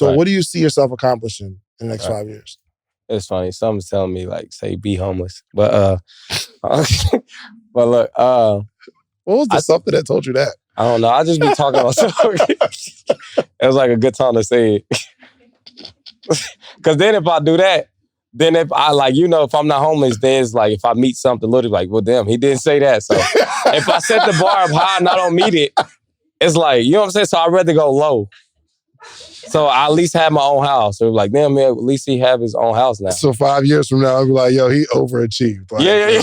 So what do you see yourself accomplishing in the next 5 years? It's funny. Someone's telling me, like, say, be homeless. But but look, what was the something that told you that? I don't know. I just be talking about stuff. It was like a good time to say it. Because then if I do that, then if I if I'm not homeless, then it's like if I meet something little, like, well, damn, he didn't say that. So if I set the bar up high and I don't meet it, it's like, you know what I'm saying? So I'd rather go low. So I at least have my own house. So like, damn, man, at least he have his own house now. So 5 years from now, I'll be like, yo, he overachieved. Like, yeah.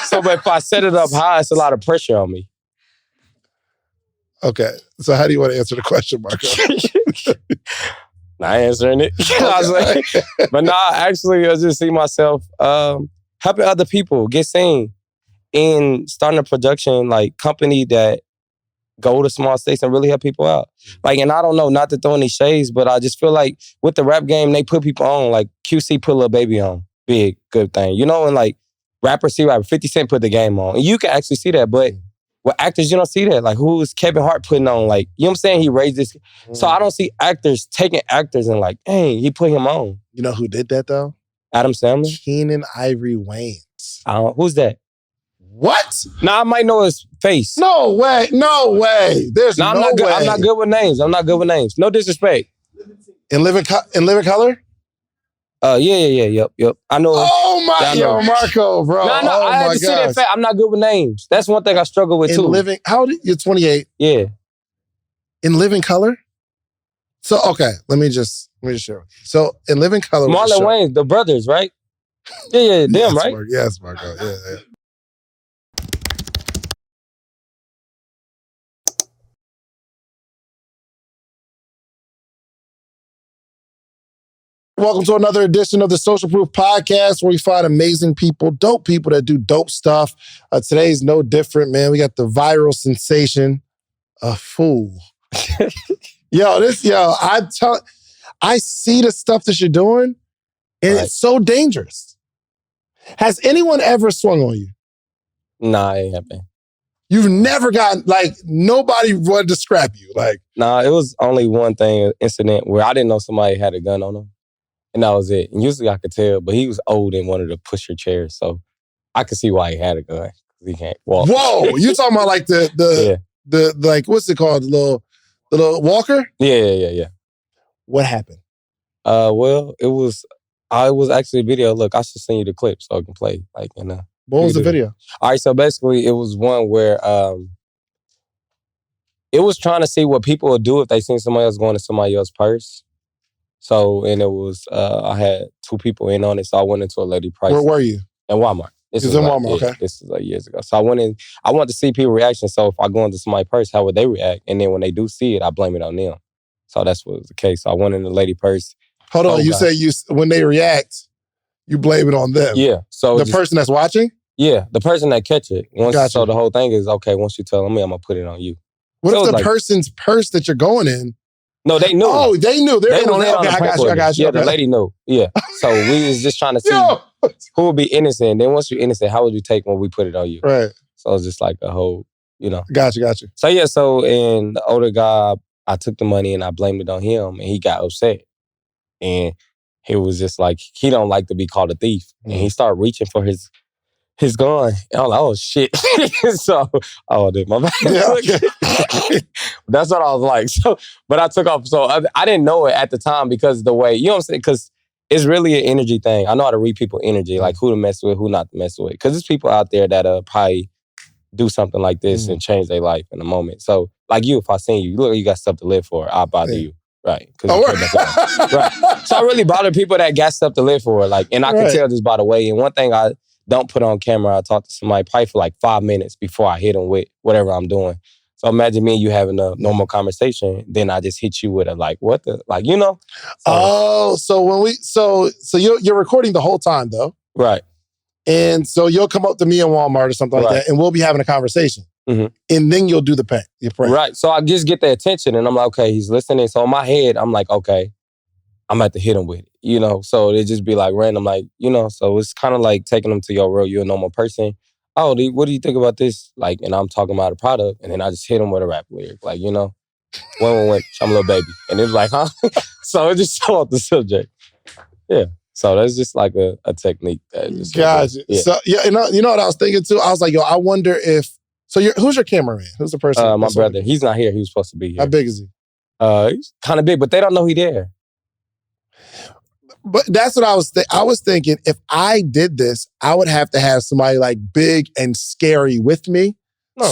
So but if I set it up high, it's a lot of pressure on me. Okay. So how do you want to answer the question, Marco? Not answering it. I was like, but actually, I just see myself helping other people get seen and starting a production company that go to small states and really help people out. And I don't know, not to throw any shades, but I just feel like with the rap game, they put people on. Like QC put Lil Baby on. Big, good thing. And rappers see rapper. 50 Cent put the game on. And you can actually see that, but with actors, you don't see that. Like, who is Kevin Hart putting on? Like, you know what I'm saying? He raised this. So I don't see actors taking actors and hey, he put him on. You know who did that, though? Adam Sandler? Keenen Ivory Wayans. Who's that? What? I might know his face. No way. There's no way. I'm not good with names. No disrespect. In Living Color? Yep. I know. Oh my, yo, Marco, bro. No, I had to see that fact. I'm not good with names. That's one thing I struggle with too. How old are you? You're 28. Yeah. In Living Color? So, okay, let me just share with you. So, in Living Color, Marlon Wayans, the brothers, right? Yeah, them, right? Yes, Marco. Yeah. Welcome to another edition of the Social Proof Podcast, where we find amazing people, dope people that do dope stuff. Today's no different, man. We got the viral sensation, a fool. I see the stuff that you're doing, and It's so dangerous. Has anyone ever swung on you? Nah, it ain't happened. You've never gotten, nobody wanted to scrap you, Nah, it was only one incident where I didn't know somebody had a gun on them. And that was it. And usually I could tell, but he was old and wanted to push your chair. So I could see why he had a gun. He can't walk. Whoa! You talking about the what's it called? The little walker? Yeah. What happened? Well, it was actually a video. Look, I should send you the clip so I can play. What was the video? All right, so basically it was one where it was trying to see what people would do if they seen somebody else going to somebody else's purse. So, and it was, I had two people in on it, so I went into a lady price. Where were you? In Walmart. This was in Walmart, okay. This is years ago. So I wanted to see people's reaction. So if I go into somebody's purse, how would they react? And then when they do see it, I blame it on them. So that's what was the case. So I went in the lady purse. Hold on, you say when they react, you blame it on them. Yeah. So the person that's watching? Yeah, the person that catch it. Gotcha. So the whole thing is, okay, once you tell me, I'm going to put it on you. What if the person's purse that you're going in? No, they knew. Oh, they knew. They knew. Okay, I got you. Yeah, the lady knew. Yeah. So we was just trying to see who would be innocent. Then once you're innocent, how would you take when we put it on you? Right. So it's just like a whole, Gotcha. So and the older guy, I took the money and I blamed it on him and he got upset. And he was just like, he don't like to be called a thief. Mm-hmm. And he started reaching for his gun. And I'm like, oh, shit. So, my bad. Yeah. That's what I was like. So, but I took off. So I didn't know it at the time because the way, you know what I'm saying? Because it's really an energy thing. I know how to read people's energy, like who to mess with, who not to mess with. Because there's people out there that probably do something like this and change their life in a moment. So, like you, if I seen you, look, you got stuff to live for, I'll bother you. Right. Right. So I really bother people that got stuff to live for. And I can tell this by the way. And one thing I don't put on camera, I talk to somebody probably for 5 minutes before I hit them with whatever I'm doing. So imagine me and you having a normal conversation, then I just hit you with a what the, So, oh, so when so you're recording the whole time though. Right. And so you'll come up to me in Walmart or something like that and we'll be having a conversation. Mm-hmm. And then you'll do the prank. Right. So I just get the attention and I'm like, okay, he's listening. So in my head, I'm like, okay, I'm going to have to hit him with it, So it just be random, so it's kind of like taking them to your world. You're a normal person. Oh, what do you think about this? And I'm talking about a product and then I just hit him with a rap lyric, When, I'm a little baby. And it was like, huh? So it just so off the subject. Yeah. So that's just like a technique. That just Gotcha. Yeah. So, yeah, you know what I was thinking too? I was like, yo, I wonder if, so who's your cameraman? Who's the person? My brother. He's not here. He was supposed to be here. How big is he? He's kind of big, but they don't know he there. But that's what I was thinking. If I did this, I would have to have somebody like big and scary with me,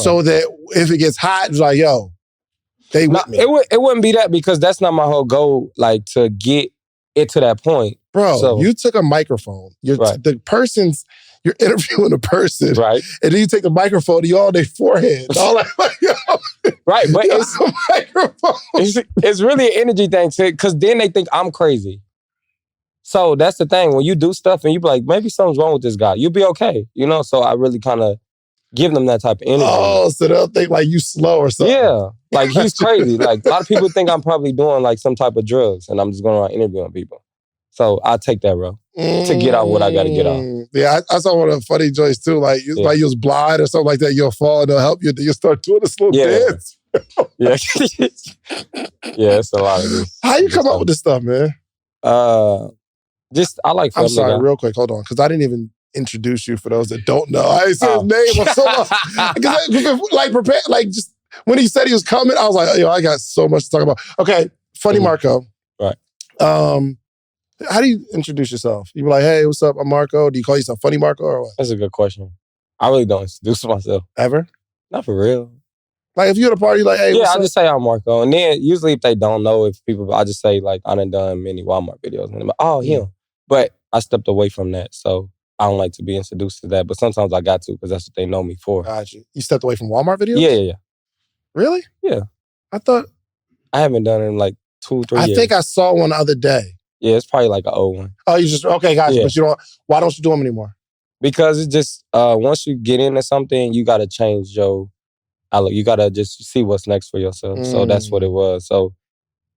so that if it gets hot, it's like, yo, they with me. It wouldn't be that, because that's not my whole goal. Like, to get it to that point, bro. You took a microphone. You're interviewing a person, right? And then you take the microphone, you all on their forehead, all like yo, right? But it's a microphone. It's really an energy thing, because then they think I'm crazy. So that's the thing. When you do stuff and you be like, maybe something's wrong with this guy, you'll be okay. You know? So I really kind of give them that type of energy. Oh, so they'll think like you slow or something. Yeah. Like, he's crazy. Like, a lot of people think I'm probably doing like some type of drugs and I'm just going around interviewing people. So I take that road to get out what I got to get out. Yeah, I saw one of the funny joints too. Like, like you was blind or something like that. You'll fall and they'll help you. Then you'll start doing this little dance. Yeah. Yeah, it's a lot of this. How you come up with this stuff, man? I like I'm sorry, real quick, hold on, because I didn't even introduce you for those that don't know. I didn't say his name. I'm so much. Like, prepare, like, just when he said he was coming, I was like, yo, I got so much to talk about. Okay, Funny Marco. Right. How do you introduce yourself? You be like, hey, what's up? I'm Marco. Do you call yourself Funny Marco or what? That's a good question. I really don't introduce myself. Ever? Not for real. Like, if you're at a party, like, hey, yeah, what's I up? just say I'm Marco. And then usually if they don't know, I just say, like, I done many Walmart videos. And they're like, oh, him. But I stepped away from that, so I don't like to be introduced to that. But sometimes I got to, because that's what they know me for. Gotcha. You stepped away from Walmart videos? Yeah. Really? Yeah. I haven't done it in like 2-3 years. I think I saw one the other day. Yeah, it's probably like an old one. Oh, you just, okay, gotcha. Yeah. But why don't you do them anymore? Because it's just, once you get into something, you got to change your outlook. You got to just see what's next for yourself. So that's what it was. So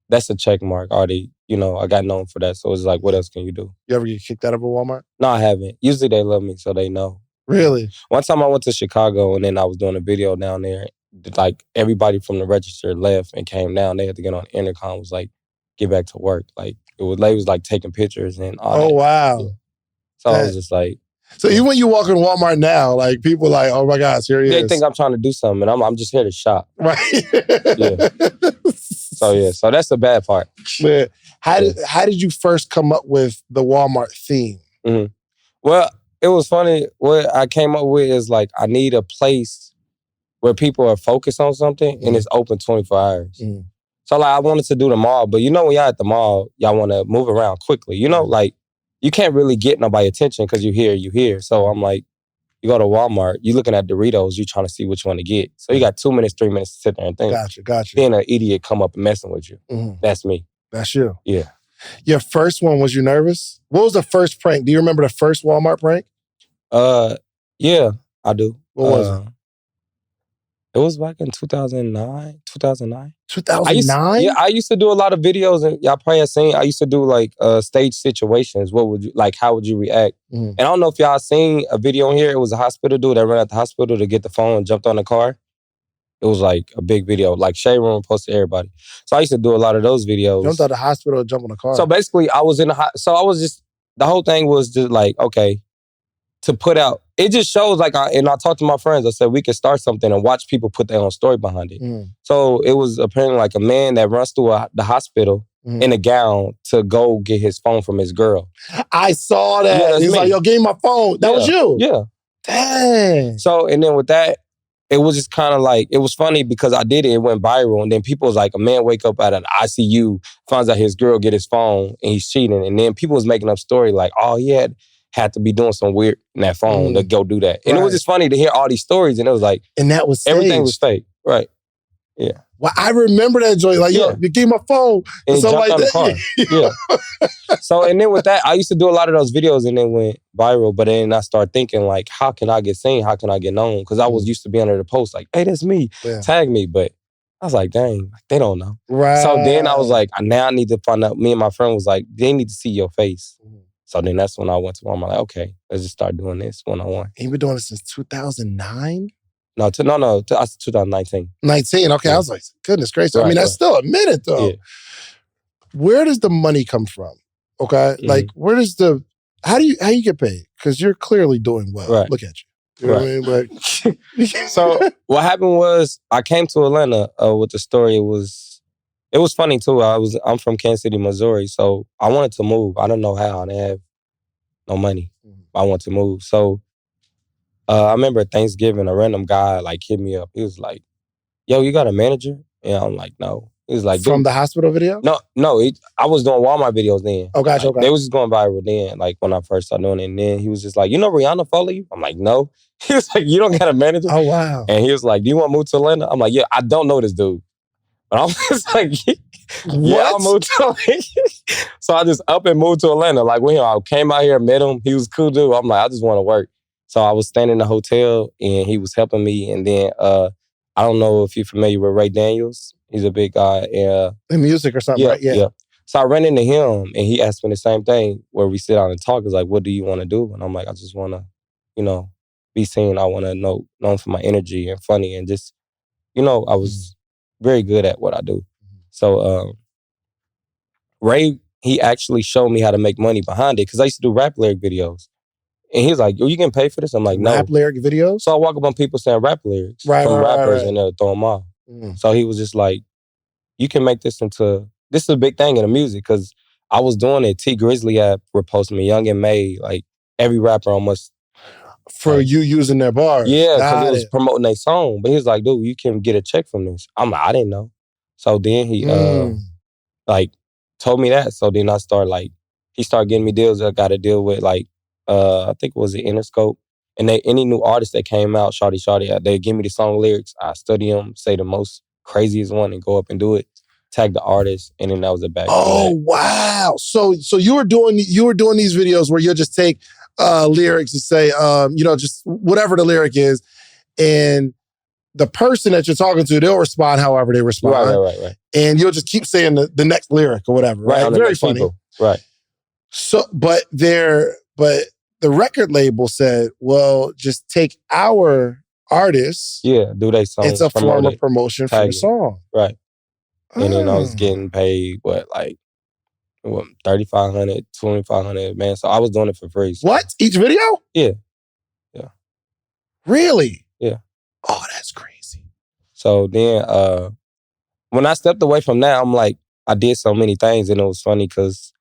that's a check mark already. You know, I got known for that. So it's like, what else can you do? You ever get kicked out of a Walmart? No, I haven't. Usually they love me, so they know. Really? One time I went to Chicago and then I was doing a video down there. Like, everybody from the register left and came down. They had to get on the intercom. Was like, get back to work. Like, they was like taking pictures and all that. Oh, wow. Yeah. So I was just like. So even when you walk in Walmart now, like, people are like, oh my gosh, here he is. They think I'm trying to do something and I'm just here to shop. Right. Yeah. So that's the bad part. Man, how did you first come up with the Walmart theme? Mm-hmm. Well, it was funny. What I came up with is like, I need a place where people are focused on something and it's open 24 hours. Mm-hmm. So like, I wanted to do the mall, but you know, when y'all at the mall, y'all want to move around quickly. You know, like, you can't really get nobody's attention because you here. So I'm like, you go to Walmart, you looking at Doritos, you trying to see which one to get. So you got 2 minutes, 3 minutes to sit there and think. Gotcha. Then an idiot come up and messing with you. Mm-hmm. That's me. That's you. Yeah. Your first one, was you nervous? What was the first prank? Do you remember the first Walmart prank? Yeah, I do. What was it? It was back in 2009. 2009? 2009? I used to do a lot of videos, and y'all probably have seen, I used to do like stage situations. What would you, like, how would you react? Mm. And I don't know if y'all seen a video in here. It was a hospital dude that ran out the hospital to get the phone and jumped on the car. It was like a big video, like Shade Room posted everybody. So I used to do a lot of those videos. Jumped out the hospital, jump on the car. So basically, I was in the whole thing was just like, okay, to put out, it just shows like, I talked to my friends, I said, we could start something and watch people put their own story behind it. Mm. So it was apparently like a man that runs through the hospital in a gown to go get his phone from his girl. I saw that. Yeah, he's like, yo, give me my phone. That was you? Yeah. Dang. So, and then with that, it was just kind of like, it was funny because I did it, it went viral, and then people was like, a man wake up at an ICU, finds out his girl get his phone, and he's cheating, and then people was making up story like, oh, he had to be doing some weird in that phone to go do that. And it was just funny to hear all these stories, and it was like, and that was everything was fake. Right. Yeah. Well, I remember that joint. Like, yo, you gave my phone. And jumped like on the car. Yeah. So, and then with that, I used to do a lot of those videos and then went viral. But then I started thinking, like, how can I get seen? How can I get known? Because I was used to be under the post, like, hey, that's me. Yeah. Tag me. But I was like, dang, they don't know. Right. So then I was like, now I need to find out. Me and my friend was like, they need to see your face. So then that's when I went to Walmart, like, okay, let's just start doing this one-on-one. You've been doing this since 2009? No, 2019. 19. Okay, Yeah. I was like, goodness gracious. I Right, mean, that's still a minute though. Yeah. Where does the money come from? Okay, like where does how do you get paid? Because you're clearly doing well. Right. Look at you. You know what I mean? Like, So what happened was I came to Atlanta with the story. It was funny too. I'm from Kansas City, Missouri, so I wanted to move. I don't know how. I didn't have no money. I wanted to move. So I remember at Thanksgiving, a random guy like hit me up. He was like, "Yo, you got a manager?" And I'm like, "No." He was like, from "Dude." the hospital video? No. I was doing Walmart videos then. Oh, gotcha. Like, Okay. They was just going viral then, like when I first started doing it. And then he was just like, "You know Rihanna follow you?" I'm like, "No." He was like, "You don't got a manager?" Oh, wow. And he was like, "Do you want to move to Atlanta?" I'm like, "Yeah, I don't know this dude." But I was like, "Yeah, I'll move to Atlanta." So I just up and moved to Atlanta. Like when I came out here, met him, he was a cool dude. I'm like, I just want to work. So I was staying in the hotel and he was helping me. And then I don't know if you're familiar with Ray Daniels. He's a big guy. In music or something, right? Yeah. So I ran into him and he asked me the same thing where we sit down and talk. It's like, what do you want to do? And I'm like, I just want to, be seen. I want to known for my energy and funny and just, I was very good at what I do. So Ray, he actually showed me how to make money behind it because I used to do rap lyric videos. And he was like, "Yo, you getting paid for this?" I'm like, "No." Rap lyric videos? So I walk up on people saying rap lyrics from rappers and they'll throw them off. So he was just like, "You can make this this is a big thing in the music," because I was doing it. T Grizzly app reposted me, Young and May, like every rapper almost. For you using their bars. Yeah, because it was promoting their song. But he was like, "Dude, you can get a check from this." I'm like, I didn't know. So then he like told me that. So then I started he started getting me deals. I got to deal with I think it was the Interscope. And any new artist that came out, Shawty, they give me the song lyrics. I study them, say the most craziest one and go up and do it. Tag the artist, and then that was a back. Oh, wow. So you were doing these videos where you'll just take lyrics and say, just whatever the lyric is, and the person that you're talking to, they'll respond however they respond. Right. And you'll just keep saying the next lyric or whatever, right? Very funny. People. Right. So, but the record label said, well, just take our artists. Yeah, do they songs. It's a form of promotion for the song. Right. And then I was getting paid, $3,500, $2,500, man. So I was doing it for free. So. What? Each video? Yeah. Really? Yeah. Oh, that's crazy. So then when I stepped away from that, I'm like, I did so many things, and it was funny because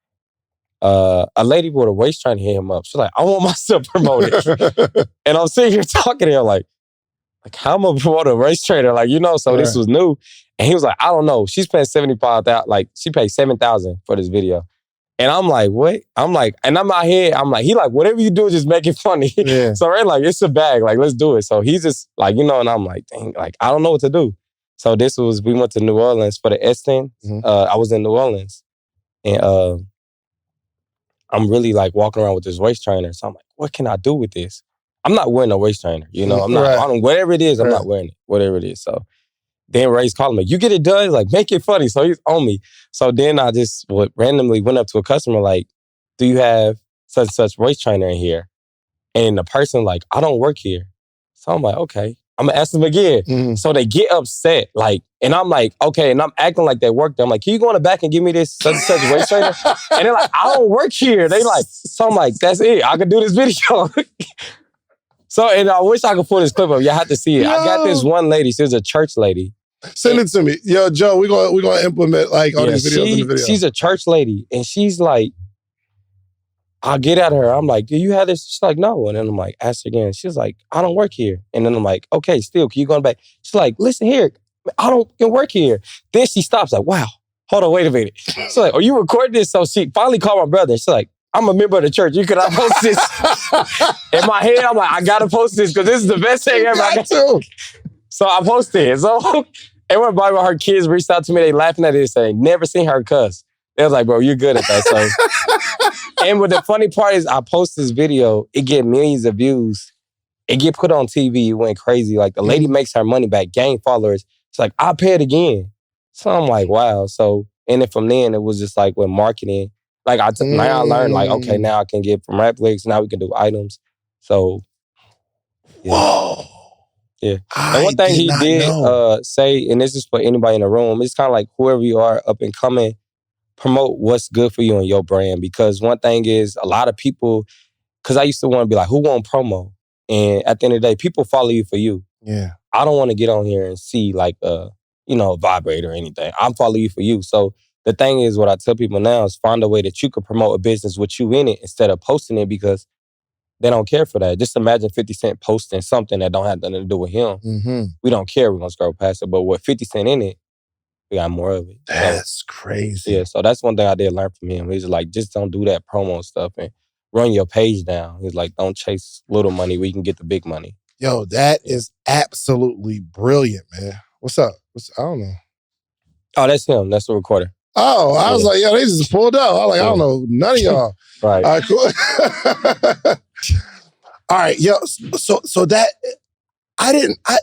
a lady with a waist trying to hit him up. She's like, I want myself promoted. And I'm sitting here talking to her like how am I promote a race trainer? So this was new. And he was like, I don't know. She's paying $75,000. She paid $7,000 for this video. And I'm like, what? I'm like, and I'm out here. I'm like, he like, whatever you do, just make it funny. Yeah. So it's a bag. Let's do it. So he's just and I'm like, dang, I don't know what to do. So we went to New Orleans for the Estin. I was in New Orleans. And I'm really walking around with this waist trainer. So I'm like, what can I do with this? I'm not wearing a waist trainer. I'm not, whatever it is, I'm not wearing it, whatever it is. So then Ray's calling me, you get it done? He's like, make it funny. So he's on me. So then I just randomly went up to a customer do you have such and such waist trainer in here? And the person I don't work here. So I'm like, okay. I'm going to ask them again. So they get upset. And I'm like, okay. And I'm acting like they work there. I'm like, can you go in the back and give me this such and such waist trainer? And they're like, I don't work here. They so I'm like, that's it. I can do this video. So, and I wish I could pull this clip up. You have to see it. Yo. I got this one lady. She was a church lady. Send it to me. Yo, Joe, we're gonna implement all these videos in the video. She's a church lady. And she's like, I'll get at her. I'm like, do you have this? She's like, no. And then I'm like, ask her again. She's like, I don't work here. And then I'm like, okay, still, can you go back? She's like, listen here, I don't work here. Then she stops like, wow, hold on, wait a minute. She's like, are you recording this? So she finally called my brother. She's like, I'm a member of the church. You cannot post this. In my head, I'm like, I gotta post this because this is the best thing ever. I got to. So I posted it. So everybody with her kids reached out to me. They laughing at it saying, never seen her cuss. They was like, bro, you're good at that. So, and what the funny part is, I post this video, it get millions of views. It get put on TV. It went crazy. The lady makes her money back, gain followers. It's like, I'll pay it again. So I'm like, wow. So, and then from then, it was just with marketing. Now I learned, okay, now I can get from rap lyrics. Now we can do items. So, yeah. Whoa. Yeah. And one thing he did say, and this is for anybody in the room, it's kind of like whoever you are up and coming, promote what's good for you and your brand. Because one thing is a lot of people, because I used to want to be like, who want promo? And at the end of the day, people follow you for you. Yeah. I don't want to get on here and see like a vibrator or anything. I'm following you for you. So the thing is, what I tell people now is find a way that you could promote a business with you in it instead of posting it, because they don't care for that. Just imagine 50 Cent posting something that don't have nothing to do with him. Mm-hmm. We don't care. We're going to scroll past it. But with 50 Cent in it, we got more of it. That's crazy. Yeah, so that's one thing I did learn from him. He's like, just don't do that promo stuff and run your page down. He's like, don't chase little money. We can get the big money. Yo, that is absolutely brilliant, man. What's up? I don't know. Oh, that's him. That's the recorder. Oh, I was like, yo, they just pulled up. I was like, I don't know none of y'all. Right. All right, cool. All right, yo, so that,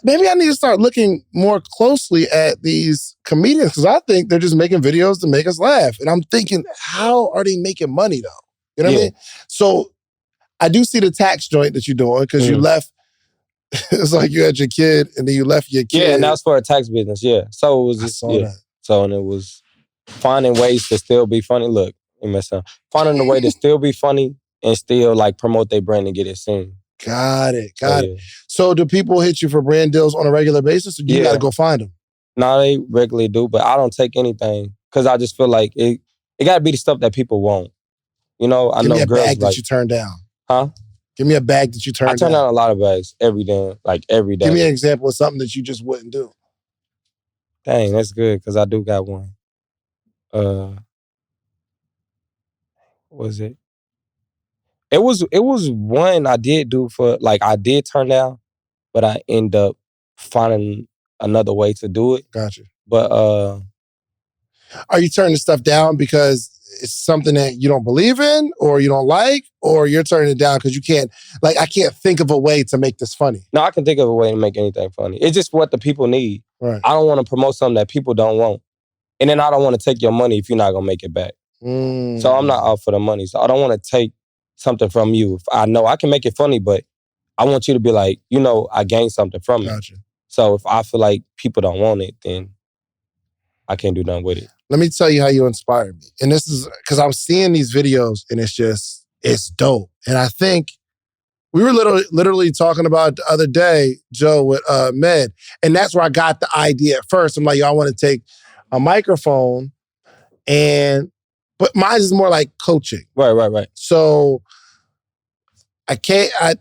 maybe I need to start looking more closely at these comedians, because I think they're just making videos to make us laugh. And I'm thinking, how are they making money though? You know what I mean? So I do see the tax joint that you're doing, because you left, it's like you had your kid and then you left your kid. Yeah, and that's for a tax business, yeah. So it was just, that. So, and it was finding ways to still be funny. Look, finding a way to still be funny and still like promote their brand and get it seen. Got it. So do people hit you for brand deals on a regular basis, or you got to go find them? No, they regularly do, but I don't take anything because I just feel like it got to be the stuff that people want. You know, I Give know me a girls bag that you turn down. Huh? Give me a bag that you turn down. I turn down a lot of bags every day. Give me an example of something that you just wouldn't do. Dang, that's good, because I do got one. What was it? It was one I did do for, like, I did turn down, but I end up finding another way to do it. Gotcha. But are you turning stuff down because it's something that you don't believe in or you don't like, or you're turning it down because you can't, like, I can't think of a way to make this funny? No, I can think of a way to make anything funny. It's just what the people need. Right. I don't want to promote something that people don't want. And then I don't want to take your money if you're not going to make it back. So I'm not out for the money. So I don't want to take something from you. If I know I can make it funny, but I want you to be like, I gained something from it. Gotcha. So if I feel like people don't want it, then I can't do nothing with it. Let me tell you how you inspired me. And this is because I'm seeing these videos and it's dope. And I think we were literally talking about the other day, Joe, with Med. And that's where I got the idea at first. I'm like, yo, I want to take a microphone but mine is more like coaching. Right. So I think, I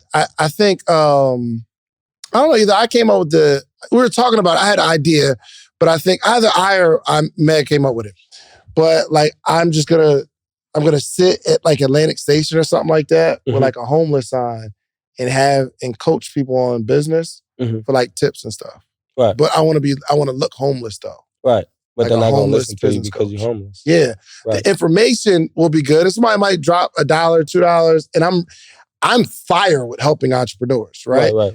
don't know, either I came up with we were talking about, I had an idea, but I think either I or Meg came up with it. But like, I'm gonna sit at like Atlantic Station or something like that with like a homeless sign and coach people on business for like tips and stuff. Right. But I want to look homeless though. Right. But like they're not going to listen to you because you're homeless. Yeah. Right. The information will be good. And somebody might drop $1, $2, and I'm fire with helping entrepreneurs, right? Right.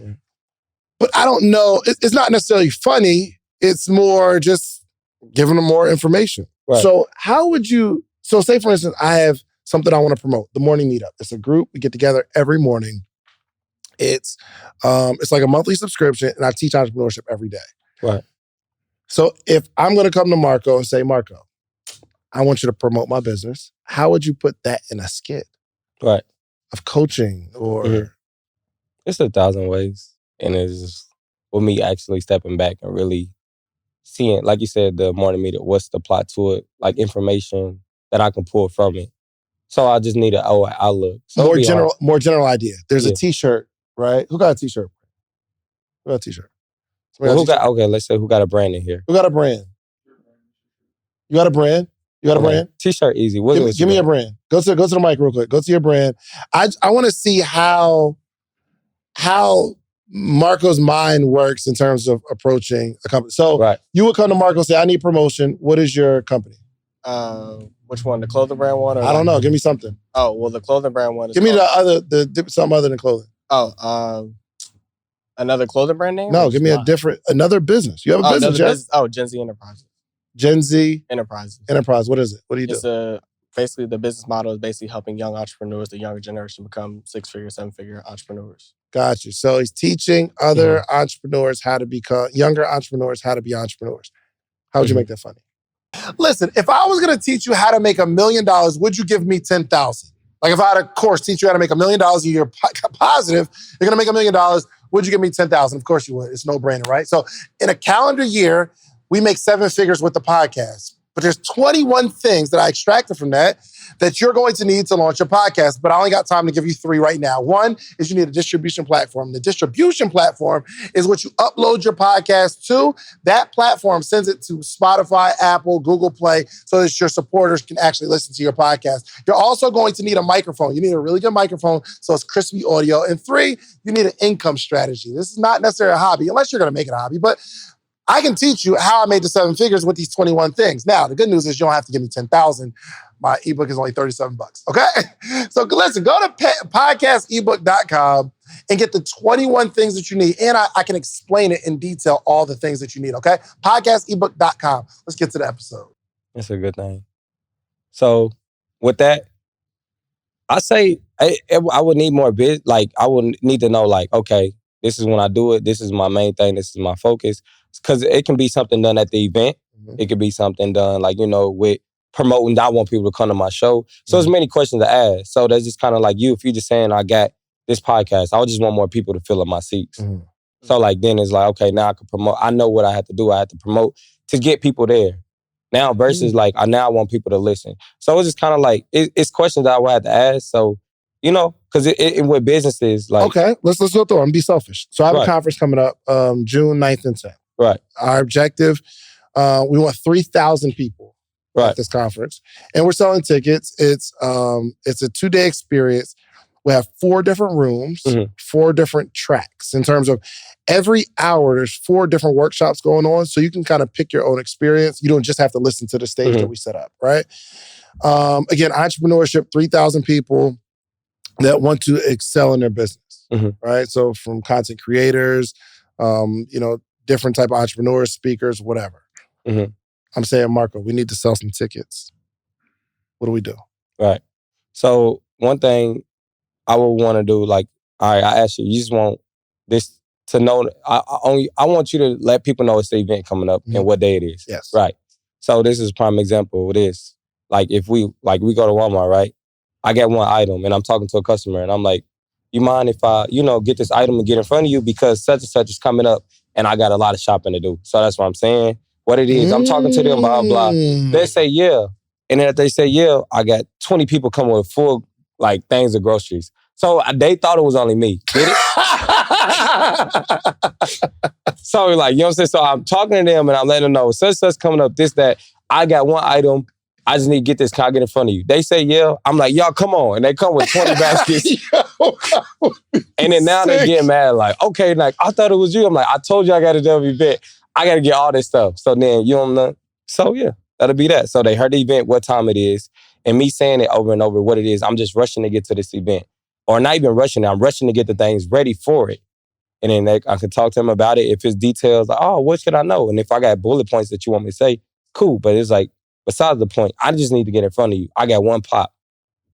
But I don't know. It's not necessarily funny. It's more just giving them more information. Right. So say for instance, I have something I want to promote, the morning meetup. It's a group. We get together every morning. It's like a monthly subscription, and I teach entrepreneurship every day. Right. So if I'm going to come to Marco and say, Marco, I want you to promote my business, how would you put that in a skit? Right. Of coaching or... It's 1,000 ways. And it's just with me actually stepping back and really seeing, like you said, the morning meeting, what's the plot to it, like information that I can pull from it. So I just need an outlook. So more general idea. There's a t-shirt, right? Who got a t-shirt? Let's say who got a brand in here? Who got a brand? You got a brand? Brand? T-shirt easy. Give me a brand. Go to the mic real quick. Go to your brand. I want to see how Marco's mind works in terms of approaching a company. So you would come to Marco and say, I need promotion. What is your company? Which one? The clothing brand one? Or I don't know. Give me something. Oh, well, the clothing brand one is Give me something other than clothing. Another clothing brand name? No, give me another business. You have a business, Jeff? Gen Z Enterprises. Gen Z? Enterprises. What is it? What do you do? Basically, the business model is basically helping young entrepreneurs, the younger generation, become 6-figure, 7-figure entrepreneurs. Got you. So he's teaching other entrepreneurs how to become, younger entrepreneurs how to be entrepreneurs. How would you make that funny? Listen, if I was going to teach you how to make $1 million, would you give me 10,000? Like if I had a course teach you how to make $1 million a year positive, you're going to make $1 million, would you give me 10,000? Of course you would. It's no brainer, right? So in a calendar year, we make 7 figures with the podcast. But there's 21 things that I extracted from that you're going to need to launch your podcast. But I only got time to give you 3 right now. One is you need a distribution platform. The distribution platform is what you upload your podcast to. That platform sends it to Spotify, Apple, Google Play, so that your supporters can actually listen to your podcast. You're also going to need a microphone. You need a really good microphone so it's crispy audio. And 3, you need an income strategy. This is not necessarily a hobby, unless you're going to make it a hobby. But I can teach you how I made the 7 figures with these 21 things. Now, the good news is you don't have to give me 10,000. My ebook is only $37, okay? So listen, go to podcastebook.com and get the 21 things that you need. And I can explain it in detail, all the things that you need, okay? Podcastebook.com. Let's get to the episode. That's a good thing. So with that, I say I would need more like I would need to know like, okay, this is when I do it. This is my main thing. This is my focus. Because it can be something done at the event. It could be something done like, with promoting. I want people to come to my show. So there's many questions to ask. So that's just kind of like you. If you're just saying, I got this podcast, I would just want more people to fill up my seats. So like then it's like, okay, now I can promote. I know what I have to do. I have to promote to get people there. Now versus like, I want people to listen. So it's just kind of like, it's questions that I would have to ask. So, because it with businesses, like... Okay, let's go through them. Be selfish. So I have a conference coming up June 9th and 10th. Right. Our objective, we want 3,000 people at this conference. And we're selling tickets. It's a 2-day experience. We have 4 different rooms, 4 different tracks. In terms of every hour, there's 4 different workshops going on. So you can kind of pick your own experience. You don't just have to listen to the stage that we set up, right? Again, entrepreneurship, 3,000 people that want to excel in their business, right? So from content creators, different type of entrepreneurs, speakers, whatever. I'm saying, Marco, we need to sell some tickets. What do we do? Right. So one thing I would want to do, like, all right, I asked you, you just want this to know, I want you to let people know it's the event coming up and what day it is. Yes. Right. So this is a prime example of this. Like if we go to Walmart, right? I get one item and I'm talking to a customer and I'm like, you mind if I, get this item and get in front of you because such and such is coming up and I got a lot of shopping to do. So that's what I'm saying. What it is, I'm talking to them, blah, blah. They say, yeah. And then if they say, yeah, I got 20 people coming with full, like, things of groceries. So they thought it was only me. Get it? So, like, you know what I'm saying? So I'm talking to them and I'm letting them know, such coming up, this, that. I got one item. I just need to get this. Can I get in front of you? They say, yeah. I'm like, y'all, come on. And they come with 20 baskets. And then now they get mad, like, okay, like, I thought it was you. I'm like, I told you I got a W event. I got to get all this stuff. So then, you don't know. So, yeah, that'll be that. So they heard the event, what time it is. And me saying it over and over, what it is, I'm just rushing to get to this event. Or not even rushing, I'm rushing to get the things ready for it. And then I can talk to them about it. If it's details, like, oh, what should I know? And if I got bullet points that you want me to say, cool. But it's like, besides the point, I just need to get in front of you. I got one pop.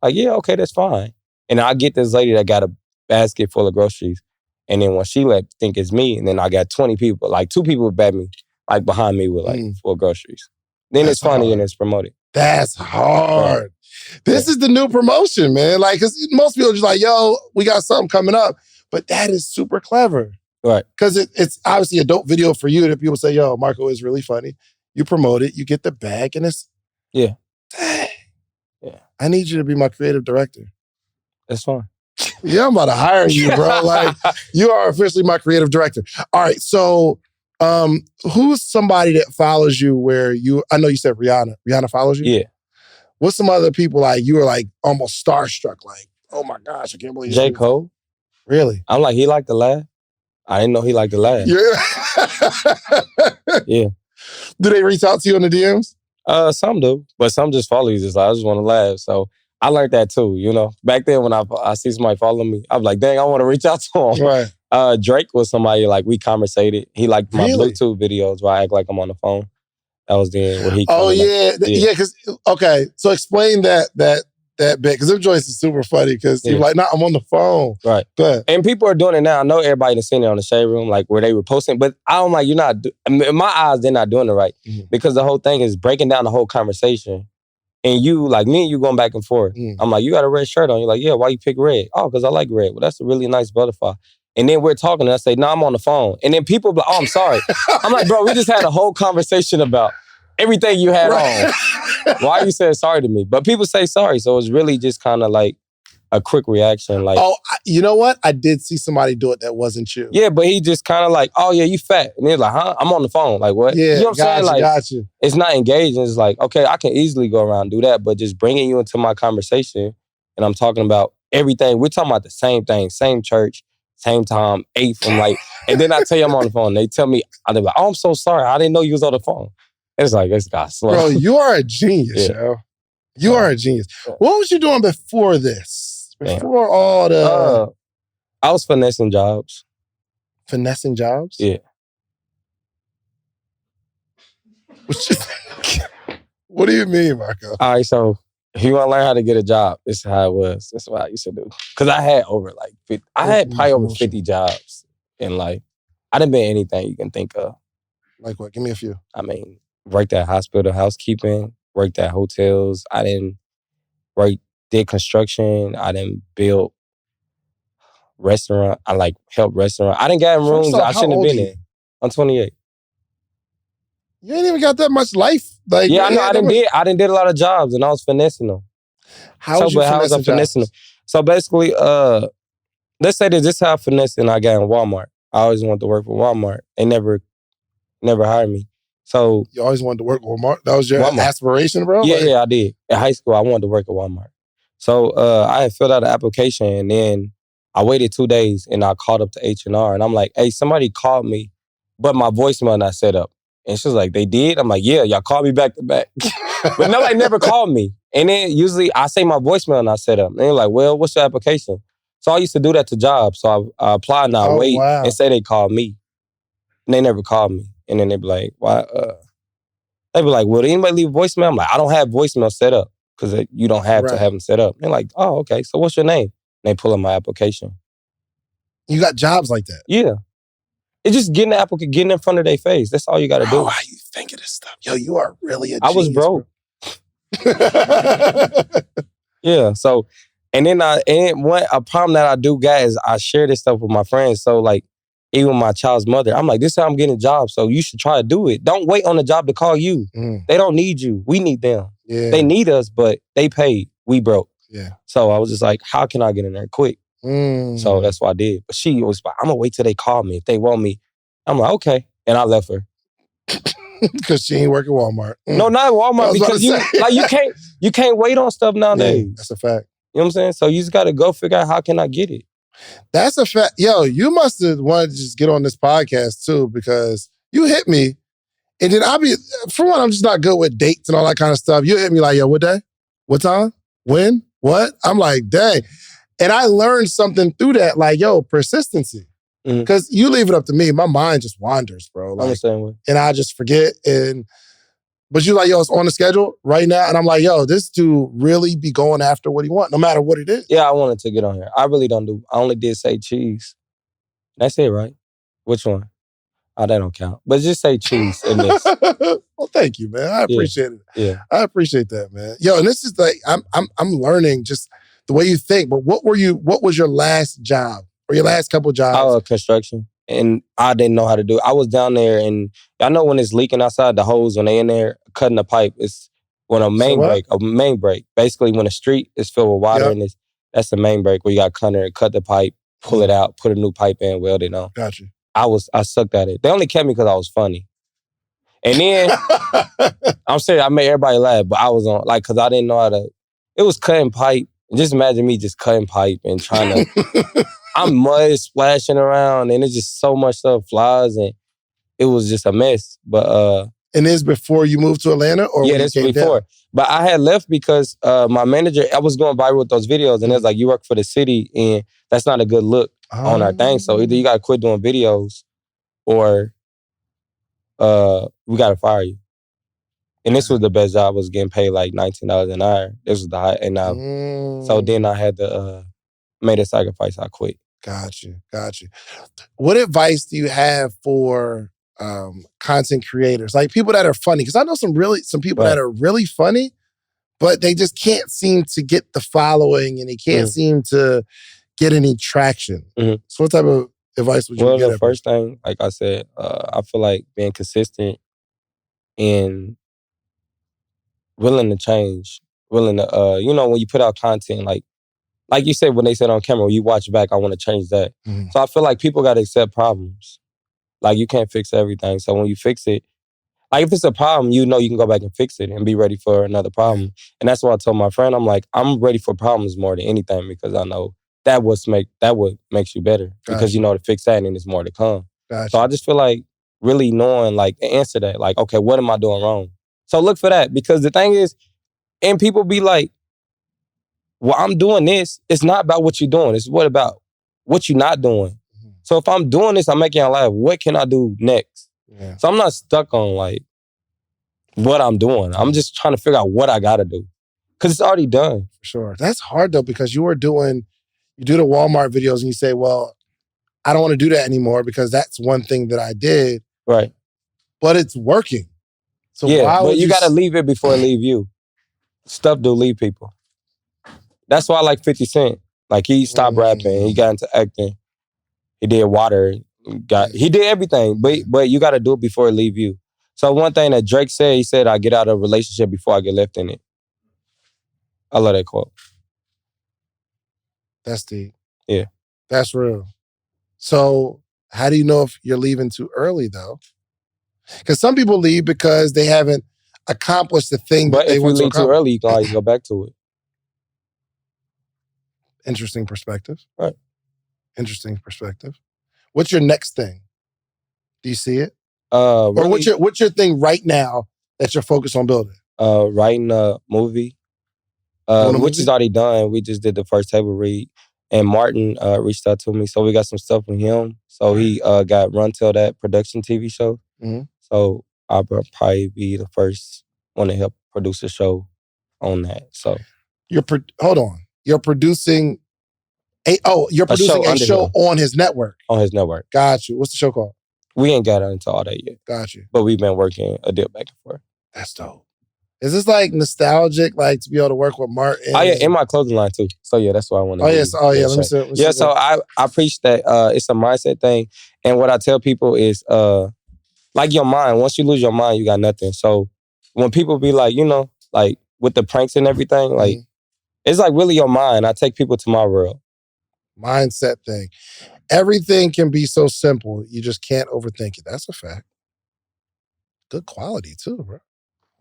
Like, yeah, okay, that's fine. And I get this lady that got a basket full of groceries. And then when she think it's me, and then I got 20 people, like 2 people bet me, like behind me with like full groceries. Then it's funny and it's promoted. That's hard. Right. This is the new promotion, man. Like, because most people are just like, yo, we got something coming up. But that is super clever. Right. Because it's obviously a dope video for you that people say, yo, Marco is really funny. You promote it, you get the bag, and it's... Yeah. Dang. Yeah. I need you to be my creative director. That's fine. Yeah, I'm about to hire you, bro. Like, you are officially my creative director. All right, so who's somebody that follows you where you... I know you said Rihanna. Rihanna follows you? Yeah. What's some other people like you were like almost starstruck? Like, oh my gosh, I can't believe J. Cole. Really? I'm like, he liked to laugh. I didn't know he liked to laugh. Yeah. Yeah. Do they reach out to you in the DMs? Some do, but some just follow you. Just like, I just want to laugh. So I learned that too, Back then when I see somebody follow me, I'm like, dang, I want to reach out to him. Right. Drake was somebody, like, we conversated. He liked my Bluetooth videos where I act like I'm on the phone. That was then where he... Oh, yeah. Yeah, because, okay, so explain that that bit. Because them joints is super funny because you're like, nah, I'm on the phone. Right. But and people are doing it now. I know everybody that's seen it on the Shade Room, like where they were posting, but I'm like, you're not, in my eyes, they're not doing it right. Because the whole thing is breaking down the whole conversation. And you, like me and you going back and forth. I'm like, you got a red shirt on. You're like, yeah, why you pick red? Oh, because I like red. Well, that's a really nice butterfly. And then we're talking and I say, no, I'm on the phone. And then people be like, oh, I'm sorry. I'm like, bro, we just had a whole conversation about everything you had on. Why you saying sorry to me? But people say sorry. So it's really just kind of like a quick reaction. Like, oh, you know what? I did see somebody do it that wasn't you. Yeah, but he just kind of like, oh yeah, you fat. And he's like, huh? I'm on the phone. Like, what? Yeah, you know what I'm saying? Like, got you. It's not engaging. It's like, okay, I can easily go around and do that, but just bringing you into my conversation and I'm talking about everything. We're talking about the same thing, same church, same time, 8 from like, and then I tell you I'm on the phone. They tell me, they're like, oh, I'm so sorry. I didn't know you was on the phone. It's like, this guy's slow. Bro, you are a genius, yo. You are a genius. What was you doing before this? Before all the... I was finessing jobs. Finessing jobs? Yeah. What do you mean, Marco? All right, so if you want to learn how to get a job, this is how it was. This is what I used to do. Because I had over like 50, I had probably over 50 jobs. And like, I didn't been anything you can think of. Like what? Give me a few. I mean, worked at hospital housekeeping, worked at hotels. I didn't did construction. I didn't build restaurant. I like helped restaurant. I didn't get in rooms I shouldn't have been in. I'm 28. You ain't even got that much life. Like, yeah, I know. I did a lot of jobs and I was finessing them. How was I finessing them? So basically, let's say this is how I finessed and I got in Walmart. I always wanted to work for Walmart. They never hired me. So you always wanted to work at Walmart? That was your aspiration, bro? Yeah, yeah, I did. In high school, I wanted to work at Walmart. So I had filled out an application and then I waited 2 days and I called up to H&R and I'm like, hey, somebody called me, but my voicemail not set up. And she was like, they did? I'm like, yeah, y'all called me back to back. But nobody never called me. And then usually I say my voicemail not set up. And they're like, well, what's your application? So I used to do that to jobs. So I applied and I wait and say they called me. And they never called me. And then they'd be like, why? They'd be like, well, did anybody leave a voicemail? I'm like, I don't have voicemail set up because you don't have to have them set up. They're like, oh, okay. So what's your name? And they pull up my application. You got jobs like that? Yeah. It's just getting the applicant, getting in front of their face. That's all you got to do. How you think of this stuff? Yo, you are really a I was broke. Yeah. So, and then a problem that I do got is I share this stuff with my friends. So like, even my child's mother, I'm like, this is how I'm getting a job. So you should try to do it. Don't wait on the job to call you. They don't need you. We need them. Yeah. They need us, but they paid. We broke. Yeah. So I was just like, how can I get in there quick? So that's what I did. But she was like, I'm going to wait till they call me. If they want me, I'm like, okay. And I left her. Because she ain't work at Walmart. No, not at Walmart. Because you can't wait on stuff nowadays. Yeah, that's a fact. You know what I'm saying? So you just got to go figure out how can I get it. That's a fact. Yo, you must have wanted to just get on this podcast too because you hit me. And then for one, I'm just not good with dates and all that kind of stuff. You hit me like, yo, what day? What time? When? What? I'm like, dang. And I learned something through that, like, yo, persistency. Because you leave it up to me, my mind just wanders, bro. Like, I'm the same way. And I just forget. But you're like, yo, it's on the schedule right now. And I'm like, yo, this dude really be going after what he wants, no matter what it is. Yeah, I wanted to get on here. I really don't do. I only did say cheese. That's it, right? Which one? Oh, that don't count. But just say cheese in this. Well, thank you, man. I appreciate it. Yeah. I appreciate that, man. Yo, and this is like, I'm learning just the way you think. But what was your last job? Or your last couple jobs? Construction. And I didn't know how to do it. I was down there and I know when it's leaking outside the hose, when they in there cutting the pipe, it's when a main break. Basically when a street is filled with water and that's the main break where you got to cut the pipe, pull it out, put a new pipe in, weld it on. Gotcha. I sucked at it. They only kept me because I was funny. And then, I'm serious, I made everybody laugh, but I was on, like, because I didn't know how to, it was cutting pipe. Just imagine me just cutting pipe and trying to, I'm mud splashing around and it's just so much stuff flies and it was just a mess. But and this before you moved to Atlanta? Or yeah, this was before. Down? But I had left because my manager, I was going viral with those videos and it was like, you work for the city and that's not a good look on our thing. So either you got to quit doing videos or we got to fire you. And this was the best job. I was getting paid like $19 an hour. This was the high, and so then I had to made a sacrifice. I quit. Got you. What advice do you have for content creators, like people that are funny? Because I know some people that are really funny, but they just can't seem to get the following and they can't seem to get any traction. So what type of advice would you give? Well, the first thing, like I said, I feel like being consistent and willing to change, willing to, when you put out content, like you said, when they said on camera, when you watch back, I want to change that. So I feel like people got to accept problems. Like you can't fix everything. So when you fix it, like if it's a problem, you know you can go back and fix it and be ready for another problem. And that's why I told my friend, I'm like, I'm ready for problems more than anything because I know that what makes you better. Because you know to fix that and there's more to come. So I just feel like really knowing like the answer to that, like, okay, what am I doing wrong? So look for that because the thing is, and people be like, well, I'm doing this. It's not about what you're doing. It's what about what you're not doing. So if I'm doing this, I'm making y'all laugh. What can I do next? So I'm not stuck on like what I'm doing. I'm just trying to figure out what I got to do because it's already done. For sure. That's hard though because you do the Walmart videos and you say, well, I don't want to do that anymore because that's one thing that I did. Right. But it's working. So yeah, but you got to leave it before it leave you. Stuff do leave people. That's why I like 50 Cent. Like he stopped rapping. He got into acting. He did water. He did everything. But you got to do it before it leave you. So one thing that Drake said, he said, I get out of a relationship before I get left in it. I love that quote. That's deep. Yeah. That's real. So how do you know if you're leaving too early though? Because some people leave because they haven't accomplished the thing that they want to accomplish. But if you leave too early, you can always go back to it. Interesting perspective. Right. Interesting perspective. What's your next thing? Do you see it? Really, or what's your thing right now that you're focused on building? Writing a movie, which is already done. We just did the first table read. And Martin reached out to me. So we got some stuff from him. So he got Run Till That production TV show. So I'll probably be the first one to help produce a show on that. So hold on. You're producing a show on his network. On his network. Got you. What's the show called? We ain't got into all that yet. Got you. But we've been working a deal back and forth. That's dope. Is this like nostalgic, like to be able to work with Martin? Oh yeah, in my clothing line too. So yeah, that's what I want to do. Let me see. So I preach that it's a mindset thing. And what I tell people is like your mind, once you lose your mind, you got nothing. So when people be like, like with the pranks and everything, like it's like really your mind. I take people to my world. Mindset thing. Everything can be so simple. You just can't overthink it. That's a fact. Good quality too, bro.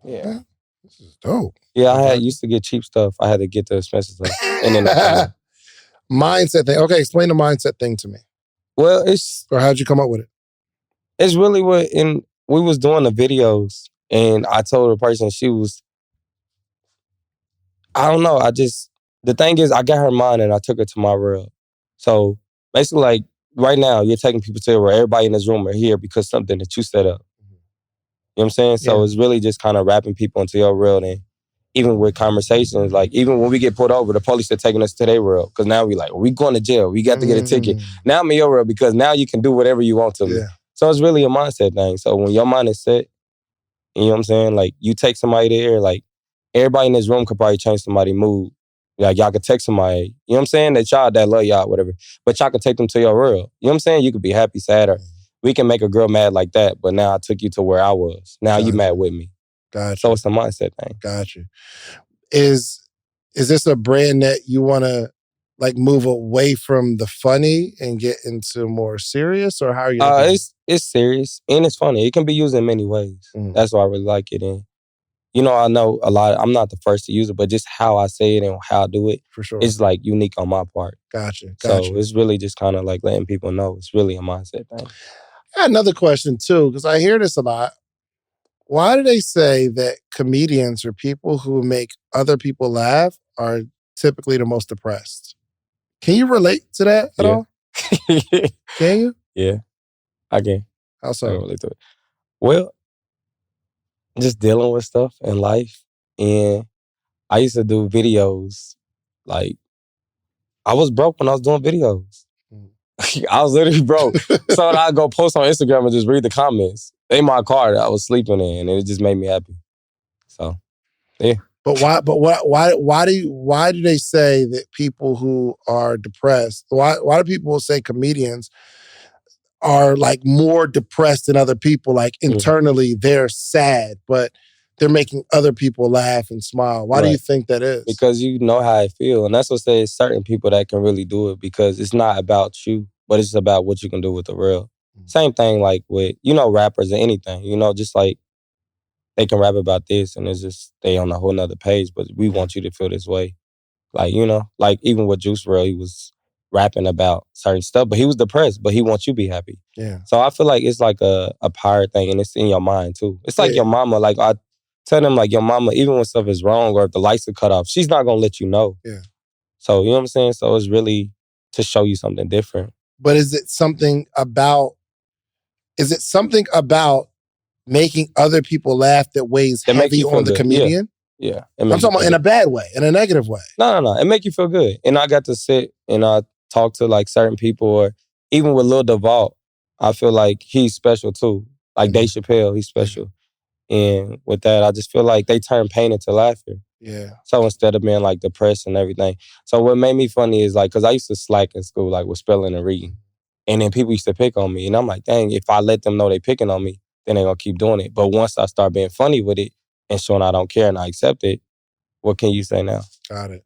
Yeah. This is dope. Yeah, I used to get cheap stuff. I had to get the expensive stuff. And then mindset thing. Okay, explain the mindset thing to me. Well, or how'd you come up with it? It's really we was doing the videos and I told the person I don't know. The thing is I got her mind and I took her to my world. So basically like right now you're taking people to where everybody in this room are here because something that you set up. You know what I'm saying? So it's really just kind of wrapping people into your world. And even with conversations, like even when we get pulled over, the police are taking us to their world. Because now we going to jail. We got to get a ticket. Now I'm in your world because now you can do whatever you want to me. So it's really a mindset thing. So when your mind is set, you know what I'm saying? Like you take somebody there, like everybody in this room could probably change somebody's mood. Like y'all could text somebody, you know what I'm saying? That love y'all, whatever. But y'all could take them to your world. You know what I'm saying? You could be happy, sad, or we can make a girl mad like that, but now I took you to where I was. Now you mad with me. Gotcha. So it's a mindset thing. Gotcha. Is this a brand that you want to like move away from the funny and get into more serious, or how are you? It's serious and it's funny. It can be used in many ways. That's why I really like it. And I know a lot. I'm not the first to use it, but just how I say it and how I do it, for sure, it's like unique on my part. Gotcha. So it's really just kind of like letting people know it's really a mindset thing. I had another question too, because I hear this a lot. Why do they say that comedians or people who make other people laugh are typically the most depressed? Can you relate to that at all? Can you? Yeah, I can. How so? I can relate to it. Well, just dealing with stuff in life. And I used to do videos. Like, I was broke when I was doing videos. I was literally broke. So I'd go post on Instagram and just read the comments. In my car that I was sleeping in, and it just made me happy. So, yeah. But why do they say that people who are depressed, why do people say comedians are like more depressed than other people? Like internally they're sad, but they're making other people laugh and smile. Why do you think that is? Because you know how I feel. And that's what says certain people that can really do it, because it's not about you, but it's about what you can do with the real. Same thing like with, rappers or anything, just like they can rap about this and it's just they on a whole nother page, but we want you to feel this way. Like, like even with Juice WRLD, he was rapping about certain stuff, but he was depressed, but he wants you to be happy. Yeah. So I feel like it's like a power thing, and it's in your mind too. It's like your mama, like I tell them, like your mama, even when stuff is wrong or if the lights are cut off, she's not gonna let you know. Yeah. So you know what I'm saying? So it's really to show you something different. But is it something about making other people laugh that weighs heavy on the comedian? Yeah. I'm talking about in a bad way, in a negative way. No. It make you feel good. And I got to sit and I talk to like certain people, or even with Lil Duval, I feel like he's special too. Like Dave Chappelle, he's special. And with that, I just feel like they turn pain into laughter. Yeah. So instead of being like depressed and everything. So what made me funny is like, because I used to slack in school, like with spelling and reading. And then people used to pick on me. And I'm like, dang, if I let them know they picking on me, then they're going to keep doing it. But once I start being funny with it and showing I don't care and I accept it, what can you say now? Got it.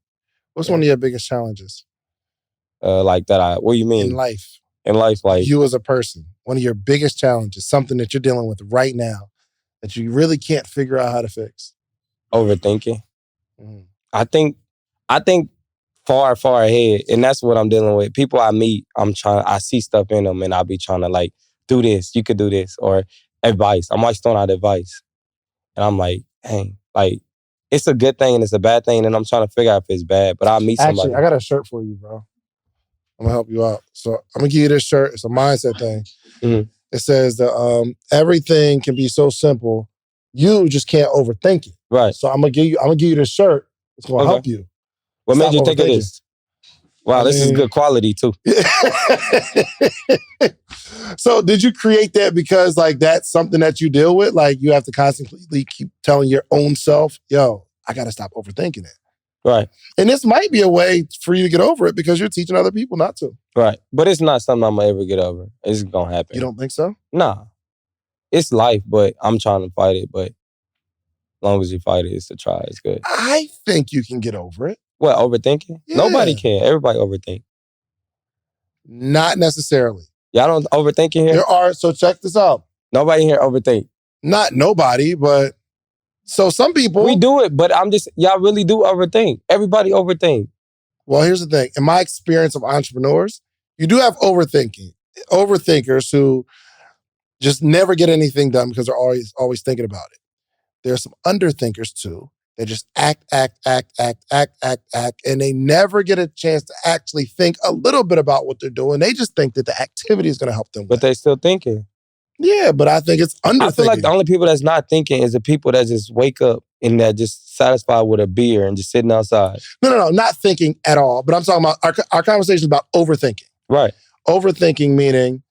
What's one of your biggest challenges? What do you mean? In life. In life, like... You as a person, one of your biggest challenges, something that you're dealing with right now that you really can't figure out how to fix. Overthinking. I think far ahead, and that's what I'm dealing with. People I meet, I see stuff in them, and I'll be trying to like, do this, you could do this, or advice. I'm always throwing out advice. And I'm like, dang, like, it's a good thing and it's a bad thing, and I'm trying to figure out if it's bad, but I'll meet somebody. Actually, I got a shirt for you, bro. I'm gonna help you out. So I'm gonna give you this shirt. It's a mindset thing. It says that everything can be so simple, you just can't overthink it. Right. So I'm gonna give you this shirt. It's gonna help you. What made you think of this? Wow, this is good quality too. So did you create that because like that's something that you deal with? Like you have to constantly keep telling your own self, yo, I gotta stop overthinking it. Right. And this might be a way for you to get over it because you're teaching other people not to. Right. But it's not something I'm gonna ever get over. It's gonna happen. You don't think so? Nah. It's life, but I'm trying to fight it. But as long as you fight it, it's to try. It's good. I think you can get over it. What, overthinking? Yeah. Nobody can. Everybody overthink. Not necessarily. Y'all don't overthink in here? There are, so check this out. Nobody here overthink. Not nobody, but so some people. We do it, but y'all really do overthink. Everybody overthink. Well, here's the thing. In my experience of entrepreneurs, you do have overthinkers who just never get anything done because they're always thinking about it. There's some underthinkers too. They just act, and they never get a chance to actually think a little bit about what they're doing. They just think that the activity is going to help them. But they still thinking. Yeah, but I think it's underthinking. I feel like the only people that's not thinking is the people that just wake up and that just satisfied with a beer and just sitting outside. No, not thinking at all. But I'm talking about our conversation is about overthinking. Right. Overthinking meaning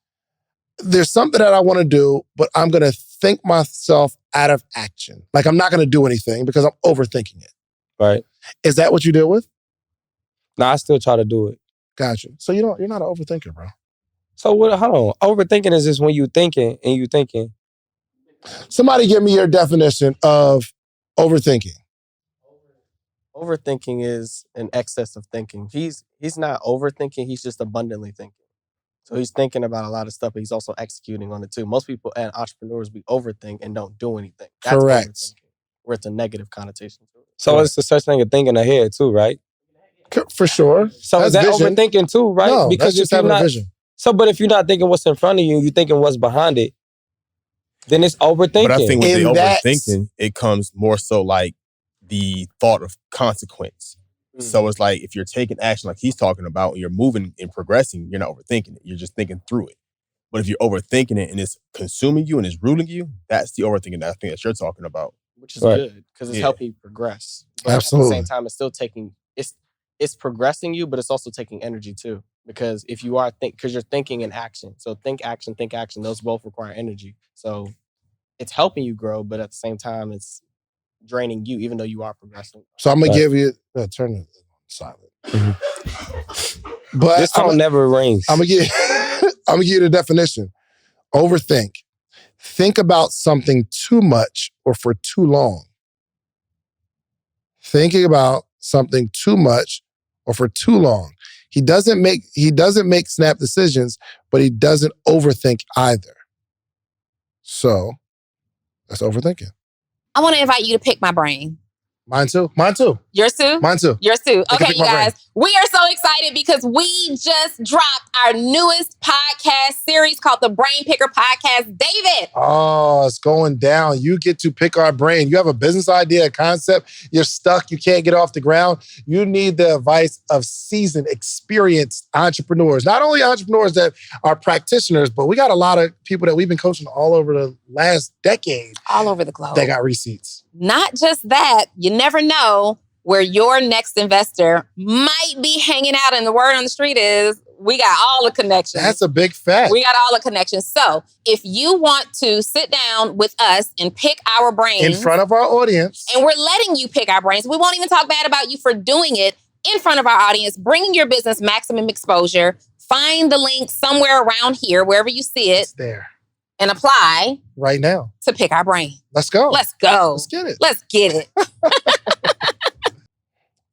there's something that I want to do, but I'm going to think myself out of action. Like I'm not going to do anything because I'm overthinking it. Right. Is that what you deal with? No, I still try to do it. Gotcha. So you're not an overthinker, bro. So what? Hold on. Overthinking is just when you thinking and you thinking. Somebody give me your definition of overthinking. Overthinking is an excess of thinking. He's not overthinking. He's just abundantly thinking. So he's thinking about a lot of stuff, but he's also executing on it too. Most people and entrepreneurs, we overthink and don't do anything. That's correct. Where it's a negative connotation to it. So it's the such thing of thinking ahead too, right? For sure. So is that vision. Overthinking too, right? No, because that's just having a vision. So, but if you're not thinking what's in front of you, you're thinking what's behind it, then it's overthinking. But I think with the overthinking, it comes more so like the thought of consequence. So it's like if you're taking action like he's talking about and you're moving and progressing, you're not overthinking it. You're just thinking through it. But if you're overthinking it and it's consuming you and it's ruling you, that's the overthinking that I think that you're talking about. Which is good because it's helping you progress. But Absolutely. At the same time, it's still taking it's progressing you, but it's also taking energy too. Because if you are because you're thinking in action. So think action. Those both require energy. So it's helping you grow, but at the same time, it's draining you, even though you are progressing. So I'm gonna give you turn it silent. But this phone never rings. I'm gonna give you the definition. Overthink. Think about something too much or for too long. Thinking about something too much or for too long. He doesn't make snap decisions, but he doesn't overthink either. So that's overthinking. I want to invite you to pick my brain. Mine too. Yours too? Mine too. Yours too. They can Okay, pick you my brain. guys, we are so excited because we just dropped our newest podcast series called the Brain Picker Podcast. David. Oh, it's going down. You get to pick our brain. You have a business idea, a concept, you're stuck, you can't get off the ground. You need the advice of seasoned, experienced entrepreneurs. Not only entrepreneurs that are practitioners, but we got a lot of people that we've been coaching all over the last decade. All over the globe. That got receipts. Not just that, you never know where your next investor might be hanging out. And the word on the street is we got all the connections. That's a big fact. We got all the connections. So if you want to sit down with us and pick our brains. In front of our audience. And we're letting you pick our brains. We won't even talk bad about you for doing it in front of our audience, bringing your business maximum exposure. Find the link somewhere around here, wherever you see it. It's there. And apply. Right now. To pick our brain. Let's go. Let's go. Let's get it. Let's get it.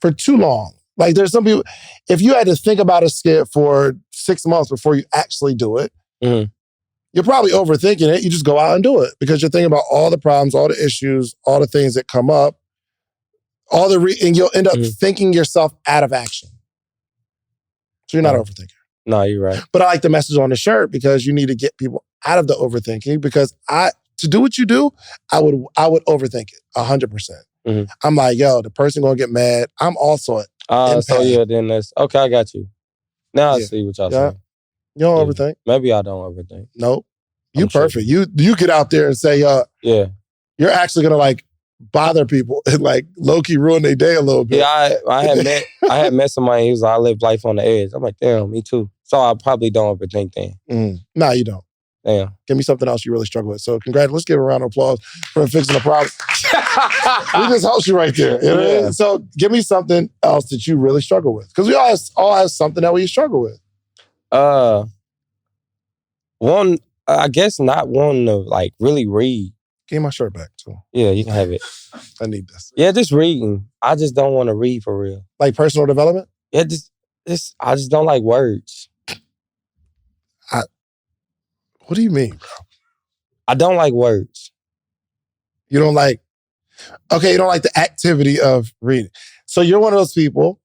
For too long. Like there's some people, if you had to think about a skit for 6 months before you actually do it, you're probably overthinking it. You just go out and do it because you're thinking about all the problems, all the issues, all the things that come up, and you'll end up thinking yourself out of action. So you're not overthinking. No, you're right. But I like the message on the shirt because you need to get people out of the overthinking because to do what you do, I would overthink it 100%. I'm like, yo, the person gonna get mad. I'm also so yeah, then that's okay. I got you. Now I see what y'all saying. You don't overthink. Maybe I don't overthink. Nope. You perfect. Sure. You get out there and say, you're actually gonna like bother people and like low key ruin their day a little bit. Yeah, I had met somebody. He was like, I live life on the edge. I'm like, damn, me too. So I probably don't overthink then. No, you don't. Damn. Give me something else you really struggle with. So congrats. Let's give a round of applause for fixing the problem. We just helped you right there. You know what I mean? So give me something else that you really struggle with. Because we all have something that we struggle with. One, I guess not one to like really read. Give me my shirt back too. Yeah, you can have it. I need this. Yeah, just reading. I just don't want to read for real. Like personal development? Yeah, I just don't like words. What do you mean, bro? I don't like words. You don't like the activity of reading. So you're one of those people,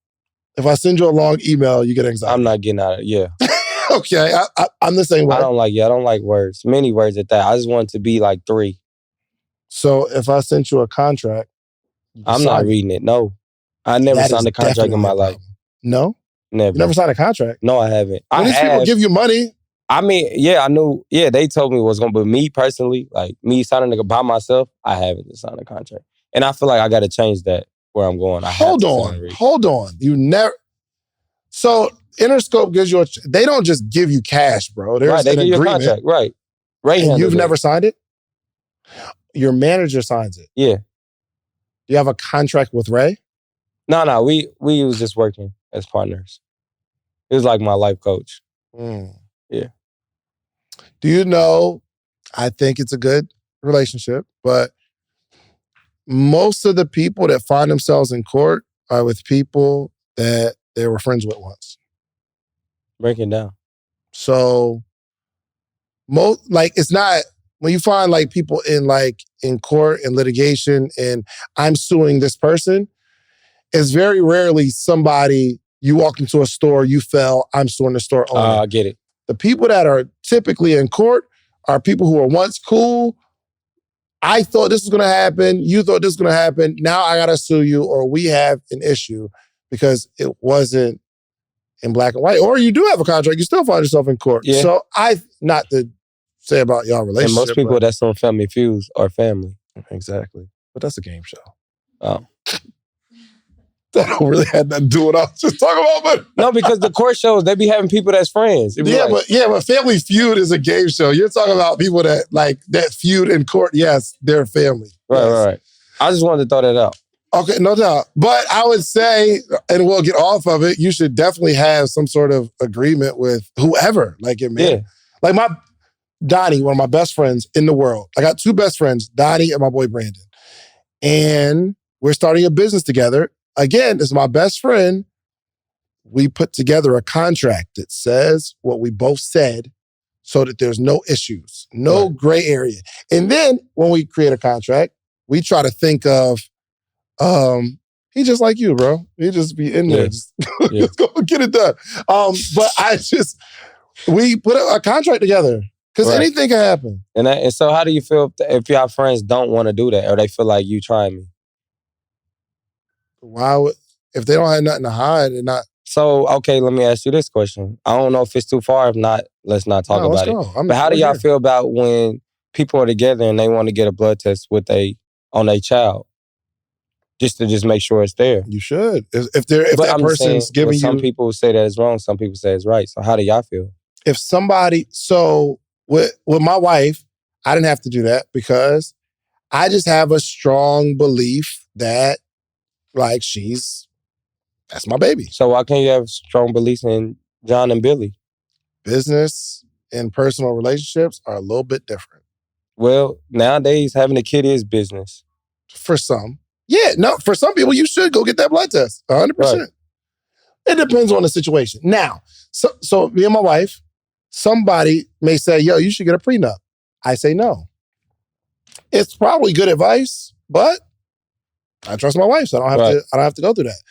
if I send you a long email, you get anxiety. I'm not getting out of it, yeah. Okay, I'm the same way. I don't like words. Many words at that. I just want it to be like 3. So if I sent you a contract, I'm not reading it, no. I never signed a contract in my life. No? Never. You never signed a contract? No, I haven't. These people give you money. I mean, yeah, I knew. Yeah, they told me it was going to, but me personally, like me signing it by myself, I haven't signed a contract. And I feel like I got to change that where I'm going. Hold on. You never. So Interscope gives you they don't just give you cash, bro. There's they an give agreement. You a contract, right. And you've never signed it? Your manager signs it. Yeah. Do you have a contract with Ray? No, we was just working as partners. He was like my life coach. Yeah. Do you know, I think it's a good relationship, but most of the people that find themselves in court are with people that they were friends with once. Break it down. So, it's not, when you find like people in court and litigation and I'm suing this person, it's very rarely somebody, you walk into a store, you fell, I'm suing the store owner. I get it. The people that are typically in court are people who were once cool. I thought this was going to happen. You thought this was going to happen. Now I got to sue you or we have an issue because it wasn't in black and white. Or you do have a contract, you still find yourself in court. Yeah. So not to say about y'all relationship. And most people that's on Family Feuds are family. Exactly. But that's a game show. Oh. That don't really have nothing to do with what I was just talking about. But No, because the court shows, they be having people that's friends. but Family Feud is a game show. You're talking about people that feud in court. Yes, they're family. Right. I just wanted to throw that out. Okay, no doubt. But I would say, and we'll get off of it, you should definitely have some sort of agreement with whoever, like your man. Yeah. Like Donnie, one of my best friends in the world. I got two best friends, Donnie and my boy Brandon. And we're starting a business together. Again, this is my best friend. We put together a contract that says what we both said so that there's no issues, no gray area. And then when we create a contract, we try to think of, he just like you, bro. He just be in there. Yeah. Just go get it done. But we put a contract together because anything can happen. And so how do you feel if your friends don't want to do that or they feel like you trying me? If they don't have nothing to hide and not. So, okay, let me ask you this question. I don't know if it's too far. If not, let's not talk about it. But how do y'all feel about when people are together and they want to get a blood test on their child? Just to make sure it's there. You should. If that person's giving you... Some people say that it's wrong, some people say it's right. So how do y'all feel? If somebody... So with my wife, I didn't have to do that because I just have a strong belief that that's my baby. So why can't you have strong beliefs in John and Billy? Business and personal relationships are a little bit different. Well, nowadays, having a kid is business. For some. Yeah, no, for some people, you should go get that blood test. 100%. Right. It depends on the situation. Now, so me and my wife, somebody may say, yo, you should get a prenup. I say no. It's probably good advice, but I trust my wife, so I don't have to go through that.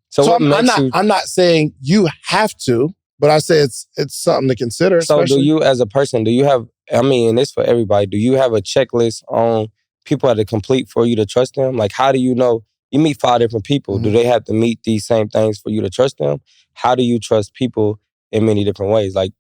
So I'm not saying you have to, but I say it's something to consider. So do you, as a person, and this for everybody, do you have a checklist on people to complete for you to trust them? Like, how do you know? You meet 5 different people. Mm-hmm. Do they have to meet these same things for you to trust them? How do you trust people in many different ways? Like,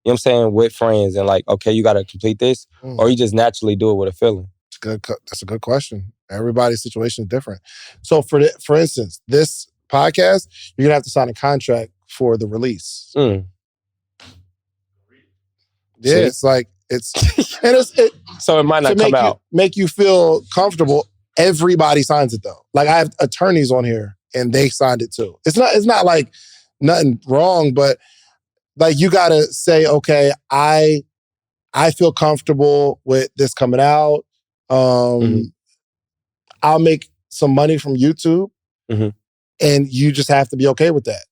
you know what I'm saying? With friends and like, okay, you got to complete this, or you just naturally do it with a feeling? That's a good question. Everybody's situation is different. So for instance, this podcast, you're going to have to sign a contract for the release. Yeah, it's like, so it might not come out. Make you feel comfortable. Everybody signs it though. Like I have attorneys on here and they signed it too. It's not like nothing wrong, but like you gotta say, okay, I feel comfortable with this coming out. I'll make some money from YouTube. Mm-hmm. And you just have to be okay with that.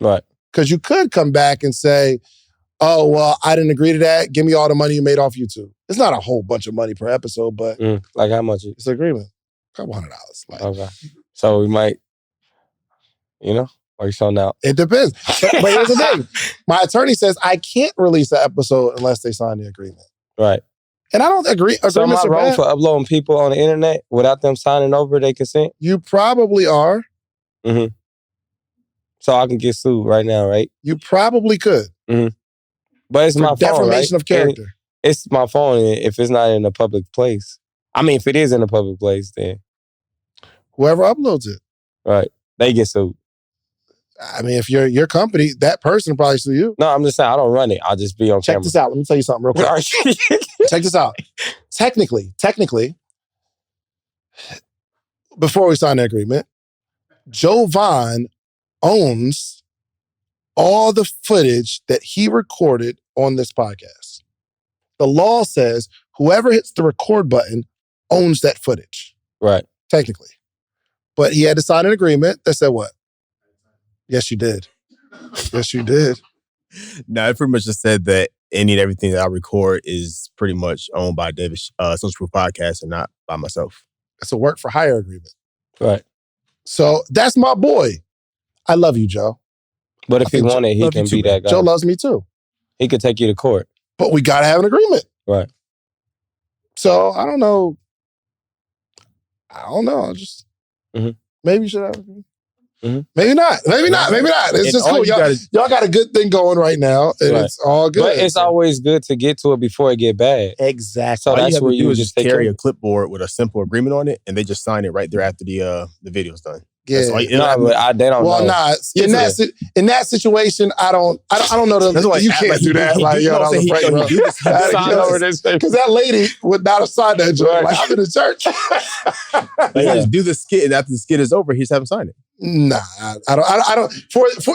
Right. Because you could come back and say, oh, well, I didn't agree to that. Give me all the money you made off YouTube. It's not a whole bunch of money per episode, but... Like how much? It's an agreement. $200. Okay. So we might, or you sold out. It depends. But here's the thing. My attorney says I can't release the episode unless they sign the agreement. Right. And I don't agree. So am I wrong for uploading people on the internet without them signing over their consent? You probably are. Mm-hmm. So I can get sued right now, right? You probably could. Mm-hmm. But it's my phone, defamation of character. It's my phone if it's not in a public place. I mean, if it is in a public place, then... Whoever uploads it. Right. They get sued. I mean, if you're your company, that person probably sue you. No, I'm just saying, I don't run it. I'll just be on camera. Check this out. Let me tell you something real quick. Check this out. Technically, before we sign the agreement, Joe Vaughn owns all the footage that he recorded on this podcast. The law says whoever hits the record button owns that footage. Right. Technically. But he had to sign an agreement that said what? Yes, you did. Yes, you did. No, it pretty much just said that any and everything that I record is pretty much owned by David's Social Proof Podcast and not by myself. It's a work for hire agreement. Right. So that's my boy. I love you, Joe. But if he wanted, he can be that guy. Joe loves me too. He could take you to court. But we got to have an agreement. Right. So I don't know. I just maybe you should have an agreement. Mhm. Maybe not. It's And just all cool. you Y'all got a good thing going right now, and Right. it's all good. But it's always good to get to it before it get bad. Exactly. So all you that's have where to do you is just just take carry care a of it. clipboard with a simple agreement on it, and they just sign it right there after the video's done. That's Yeah. all you- No, but they don't Well, know. nah. In that situation, I don't know. That's why You can't do that. Like, yo, that was a prank, bro. He do this. Sign over this paper. Because that lady would not have signed that joint. Right. Like, I'm in the church. Like, yeah, just do the skit, and after the skit is over, he's have him sign it. Nah, I don't.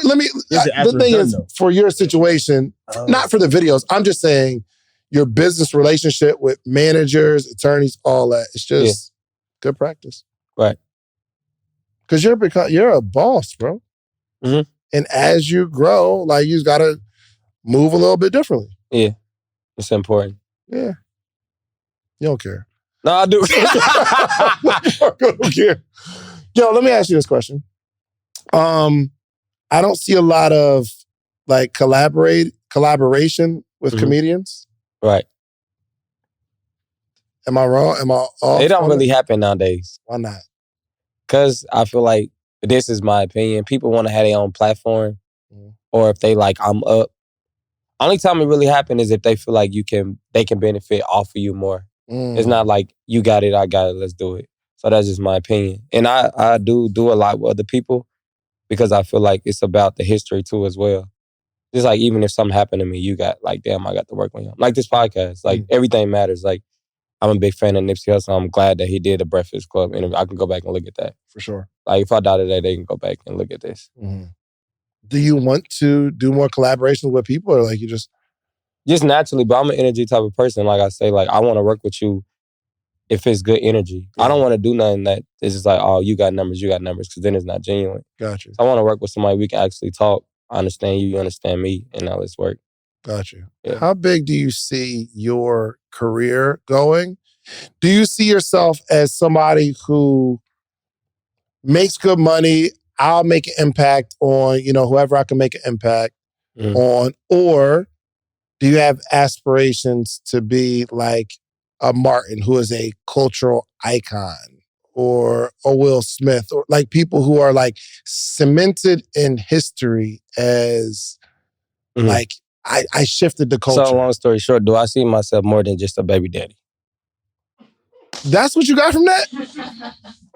Let me. Yes, The after thing it's is, done, though. for your situation, not for the videos. I'm just saying, your business relationship with managers, attorneys, all that. It's just good practice, Right. because you're a boss, bro. Mhm. And as you grow, like, you got to move a little bit differently. Yeah. It's important. Yeah, you don't care. No, I do. I don't care. Yo, let me ask you this question. I don't see a lot of like collaboration with Mhm. comedians. Right. Am I wrong? Am I off? It don't on really happen nowadays. Why not? Because I feel like, this is my opinion, people want to have their own platform. Mhm. Or if they like, I'm up. Only time it really happen is if they feel like they can benefit off of you more. It's not like, you got it, I got it, let's do it. So that's just my opinion. And I do a lot with other people because I feel like it's about the history too as well. Just like, even if something happened to me, you got like, damn, I got to work on you. Like this podcast, like everything matters. Like, I'm a big fan of Nipsey Hussle. I'm glad that he did a Breakfast Club interview. I can go back and look at that. For sure. Like, if I die today, they can go back and look at this. Mm-hmm. Do you want to do more collaborations with people, or like you just naturally? But I'm an energy type of person. Like I say, like, I want to work with you if it's good energy. I don't want to do nothing that is just like, oh, you got numbers, because then it's not genuine. Gotcha. So I want to work with somebody we can actually talk. I understand you understand me, and now let's work. Gotcha. Yeah. How big do you see your career going? Do you see yourself as somebody who makes good money? I'll make an impact on, whoever I can make an impact on, or do you have aspirations to be like a Martin, who is a cultural icon, or a Will Smith, or like people who are like cemented in history as like, I shifted the culture. So long story short, do I see myself more than just a baby daddy? That's what you got from that?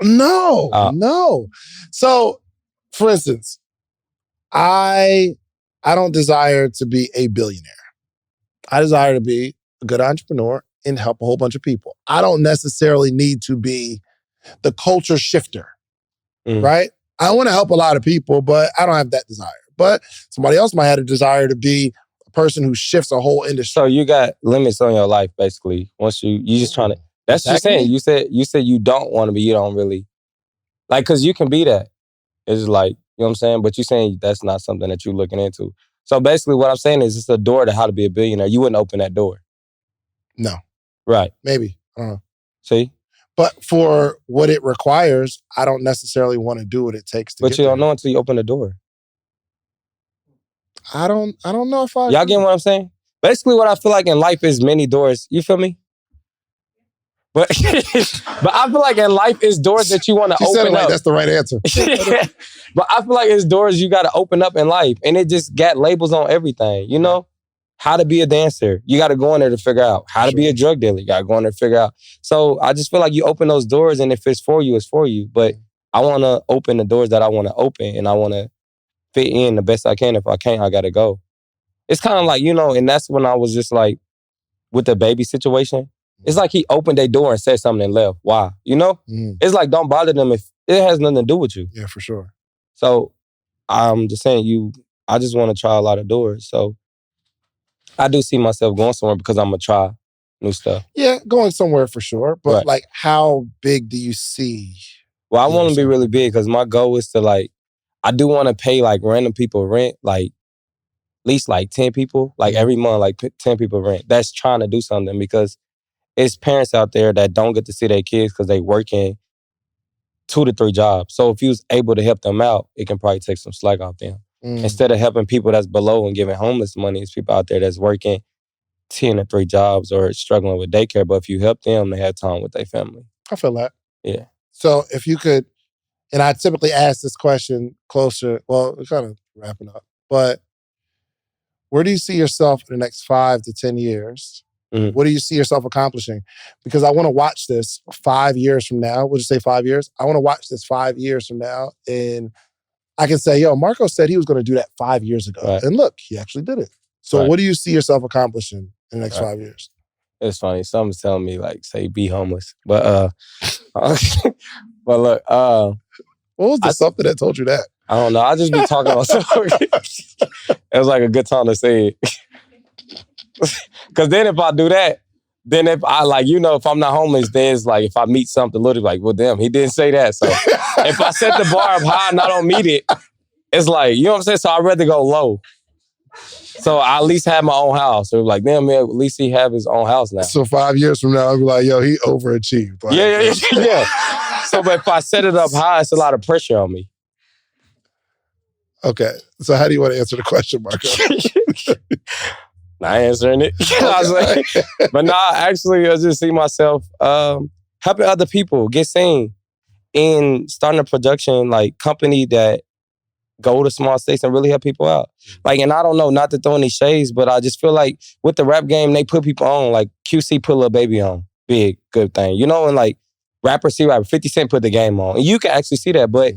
No. So, for instance, I don't desire to be a billionaire. I desire to be a good entrepreneur and help a whole bunch of people. I don't necessarily need to be the culture shifter, right? I want to help a lot of people, but I don't have that desire. But somebody else might have a desire to be a person who shifts a whole industry. So you got limits on your life, basically. Once you just trying to, that's just saying, you said you don't want to be, you don't really, like, because you can be that. It's like, you know what I'm saying? But you're saying that's not something that you're looking into. So basically what I'm saying is it's a door to how to be a billionaire. You wouldn't open that door. No. Right. Maybe. I don't know. See? But for what it requires, I don't necessarily want to do what it takes to But get you there. don't know until you open the door. I don't know if I... Y'all get what I'm saying? Basically what I feel like in life is many doors. You feel me? But but I feel like in life is doors that you want to open said it like up. That's the right answer. But I feel like it's doors you got to open up in life. And it just got labels on everything, you know? How to be a dancer. You got to go in there to figure out. How to be a drug dealer. You got to go in there to figure out. So I just feel like you open those doors, and if it's for you, it's for you. But I want to open the doors that I want to open, and I want to fit in the best I can. If I can't, I got to go. It's kind of like, and that's when I was just like, with the baby situation, it's like he opened their door and said something and left. Why? It's like, don't bother them if it has nothing to do with you. Yeah, for sure. So I'm just saying, I just want to try a lot of doors. So I do see myself going somewhere because I'm going to try new stuff. Yeah, going somewhere for sure. But Right. like, how big do you see? Well, I want to be really big because my goal is to like, I do want to pay like random people rent, like at least like 10 people, like every month, like 10 people rent. That's trying to do something because it's parents out there that don't get to see their kids because they working 2 to 3 jobs. So if you was able to help them out, it can probably take some slack off them. Instead of helping people that's below and giving homeless money, it's people out there that's working 10 to 3 jobs or struggling with daycare. But if you help them, they have time with their family. I feel that. Yeah. So if you could And I typically ask this question closer. Well, we're kind of wrapping up. But where do you see yourself in the next 5 to 10 years? Mhm. What do you see yourself accomplishing? Because I want to watch this 5 years from now. We'll just say 5 years. I want to watch this 5 years from now. And I can say, yo, Marco said he was going to do that 5 years ago. Right. And look, he actually did it. So Right. what do you see yourself accomplishing in the next 5 years? It's funny. Someone's telling me, like, say, be homeless. But but look, what was the something that told you that? I don't know. I just be talking about stuff. It was like a good time to say it. Because then if I do that, then if I if I'm not homeless, then it's like if I meet something little, like, well, damn, he didn't say that. So if I set the bar up high and I don't meet it, it's like, you know what I'm saying? So I'd rather go low. So I at least have my own house. So like, damn, man, at least he have his own house now. So 5 years from now, I'll be like, yo, he overachieved. Like, Yeah. So but if I set it up high, it's a lot of pressure on me. Okay. So how do you want to answer the question, Marco? Not answering it. I was like, but nah, actually, I just see myself helping other people get seen and starting a production company that go to small states and really help people out. And I don't know, not to throw any shades, but I just feel like with the rap game, they put people on. Like QC put Lil Baby on. Big, good thing. You know, and rapper see rapper, 50 Cent put the game on. And you can actually see that, but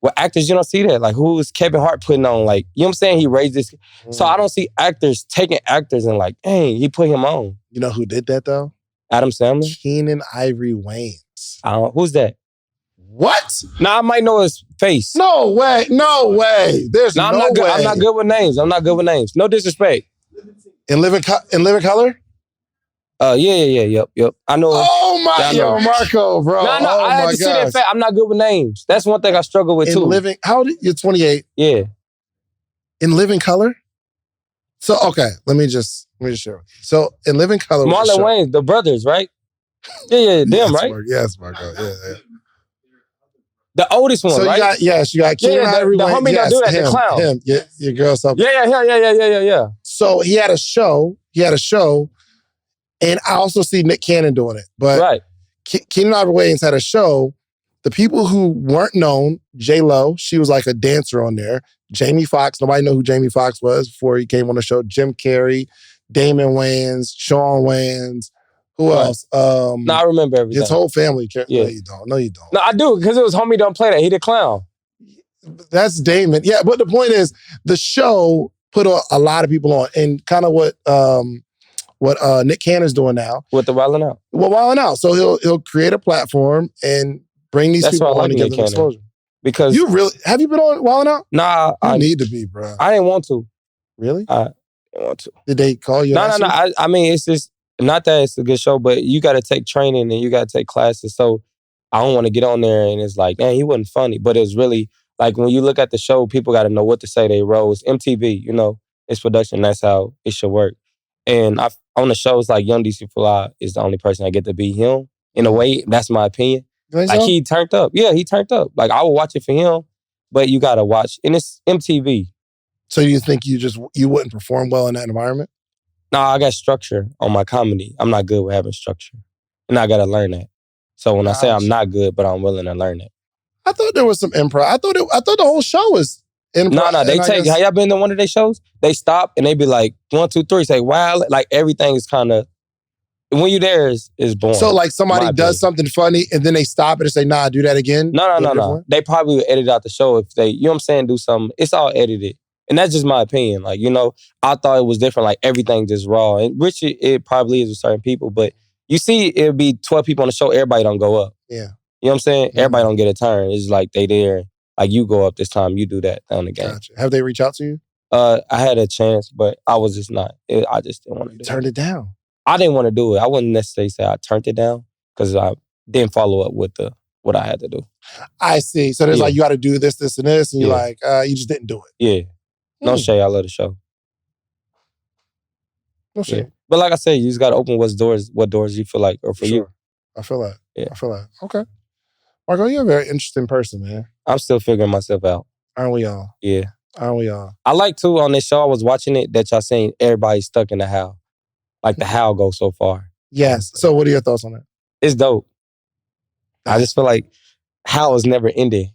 with actors, you don't see that. Like, who is Kevin Hart putting on? Like, you know what I'm saying? He raised this. So I don't see actors taking actors and dang, he put him on. You know who did that, though? Adam Sandler? Keenan Ivory Wayans. Who's that? What? Nah, I might know his face. No way. No way. There's no way. I'm not good with names. No disrespect. In Living Color? Yep. I know. Oh my, yo, Marco, bro. No, oh I had to see that fact. I'm not good with names. That's one thing I struggle with too. How old are you? You're 28. Yeah. In Living Color? So, okay, let me just share with you. So, in Living Color, Marlon Wayans, the brothers, right? Yeah, them, right? Yes, Marco. Yeah. The oldest one, right? You got Keenan Ivory Wayans. The homie that do that, the clown. Him. Yeah, your girl something. Yeah. So he had a show, and I also see Nick Cannon doing it. But right. Keenan Ivory Wayans had a show. The people who weren't known, J-Lo, she was like a dancer on there. Jamie Foxx, nobody knew who Jamie Foxx was before he came on the show. Jim Carrey, Damon Wayans, Sean Wayans. Who else? No, I remember everything. His whole family. Yeah. No, you don't. No, I do, because it was Homie Don't Play That. He the clown. That's Damon. Yeah, but the point is, the show put a lot of people on, and kind of what Nick Cannon's doing now. With the Wildin' Out. Well, Wildin' Out. So he'll create a platform and bring these people on and give them exposure. Because have you been on Wildin' Out? Nah, I need to be, bro. I didn't want to. Really? I didn't want to. Did they call you? No. I mean, it's just not that it's a good show, but you got to take training and you got to take classes. So I don't want to get on there and it's like, man, he wasn't funny. But it's really like when you look at the show, people got to know what to say. They roles. MTV, you know, it's production. That's how it should work. And on the shows like Young DC Fly is the only person I get to be him. In a way, that's my opinion. He turned up. Yeah, he turned up. Like, I would watch it for him, but you got to watch. And it's MTV. So you think you wouldn't perform well in that environment? No, I got structure on my comedy. I'm not good with having structure. And I got to learn that. So when I say I'm not good, but I'm willing to learn it. I thought there was some improv. I thought the whole show was improv. No, they take, have y'all been to one of their shows? They stop and they be like, 1, 2, 3, say, wow. Like everything is kind of, when you there is boring. So like somebody does something funny and then they stop it and say, nah, do that again? No. They probably would edit out the show if they, you know what I'm saying, do something. It's all edited. And that's just my opinion. Like, you know, I thought it was different, like everything just raw. And which it probably is with certain people, but you see it'll be 12 people on the show, everybody don't go up. Yeah. You know what I'm saying? Mm-hmm. Everybody don't get a turn. It's like they there, like you go up this time, you do that on the game. Gotcha. Have they reached out to you? I had a chance, but I was just not. I just didn't want to do it. Turned it down. I didn't want to do it. I wouldn't necessarily say I turned it down because I didn't follow up with what I had to do. I see. So there's like, you got to do this, this, and this, and you're like, you just didn't do it. Yeah. No shade. I love the show. No shade. Yeah. But like I said, you just got to open what doors you feel like are for you. I feel that. Yeah. I feel that. Okay. Marco, you're a very interesting person, man. I'm still figuring myself out. Aren't we all? Yeah. Aren't we all? I like, too, on this show, I was watching it, that y'all saying everybody's stuck in the how. Like the how goes so far. Yes. So what are your thoughts on that? It's dope. I just feel like how is never ending.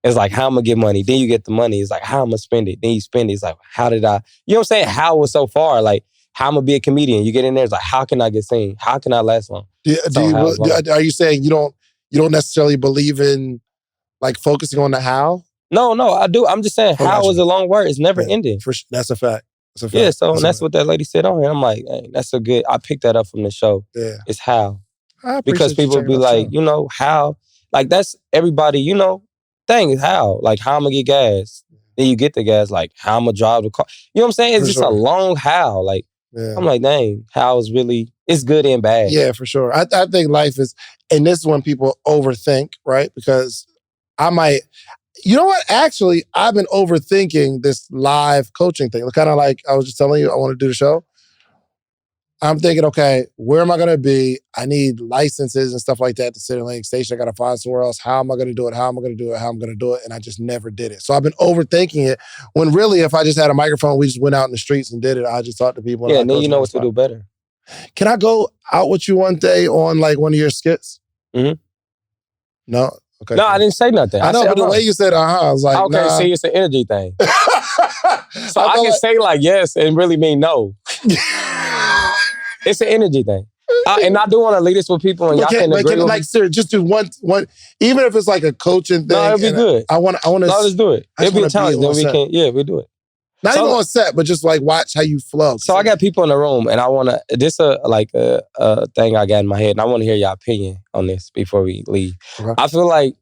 It's like, how I'm gonna get money? Then you get the money. It's like, how I'm gonna spend it? Then you spend it. It's like, how did I? You know what I'm saying? How was so far? Like, how I'm gonna be a comedian? You get in there, it's like, how can I get seen? How can I last long? Are you saying you don't necessarily believe in like focusing on the how? No, I do. I'm just saying, how is a long word. It's never ending. That's a fact. That's a fact. Yeah, so that's what that lady said on here. I'm like, hey, that's a good. I picked that up from the show. Yeah, it's how. I Because people be like, you know, how? Like that's everybody. You know, thing is how. Like how I'm gonna get gas. Then you get the gas. Like how I'm gonna drive the car. You know what I'm saying? It's just a long how. Like I'm like, dang, how is really. It's good and bad. Yeah, for sure. I think life is, and this is when people overthink, right? Because I might. You know what? Actually, I've been overthinking this live coaching thing. Kind of like I was just telling you, I want to do the show. I'm thinking, okay, where am I going to be? I need licenses and stuff like that to sit in Lake Station. I got to find somewhere else. How am I going to do it? How am I going to do it? How am I going to do it? And I just never did it. So I've been overthinking it. When really, if I just had a microphone, we just went out in the streets and did it. I just talked to people. Yeah, and then you know what to do better. Can I go out with you one day on like one of your skits? Mm-hmm. No? Okay. No, I didn't say nothing. I know, but the way you said, I was like, okay, nah. see, it's an energy thing. So I can say like yes and really mean no. It's an energy thing. And I do want to lead this with people and y'all can agree with like, sir, just do one, even if it's like a coaching thing. No, it'll be good. I want to. No, let's do it. It'll be a challenge. Then we can, we'll do it. Not even on set, but just like watch how you flow. So I got people in the room and I want to, this a thing I got in my head and I want to hear your opinion on this before we leave. Okay. I feel like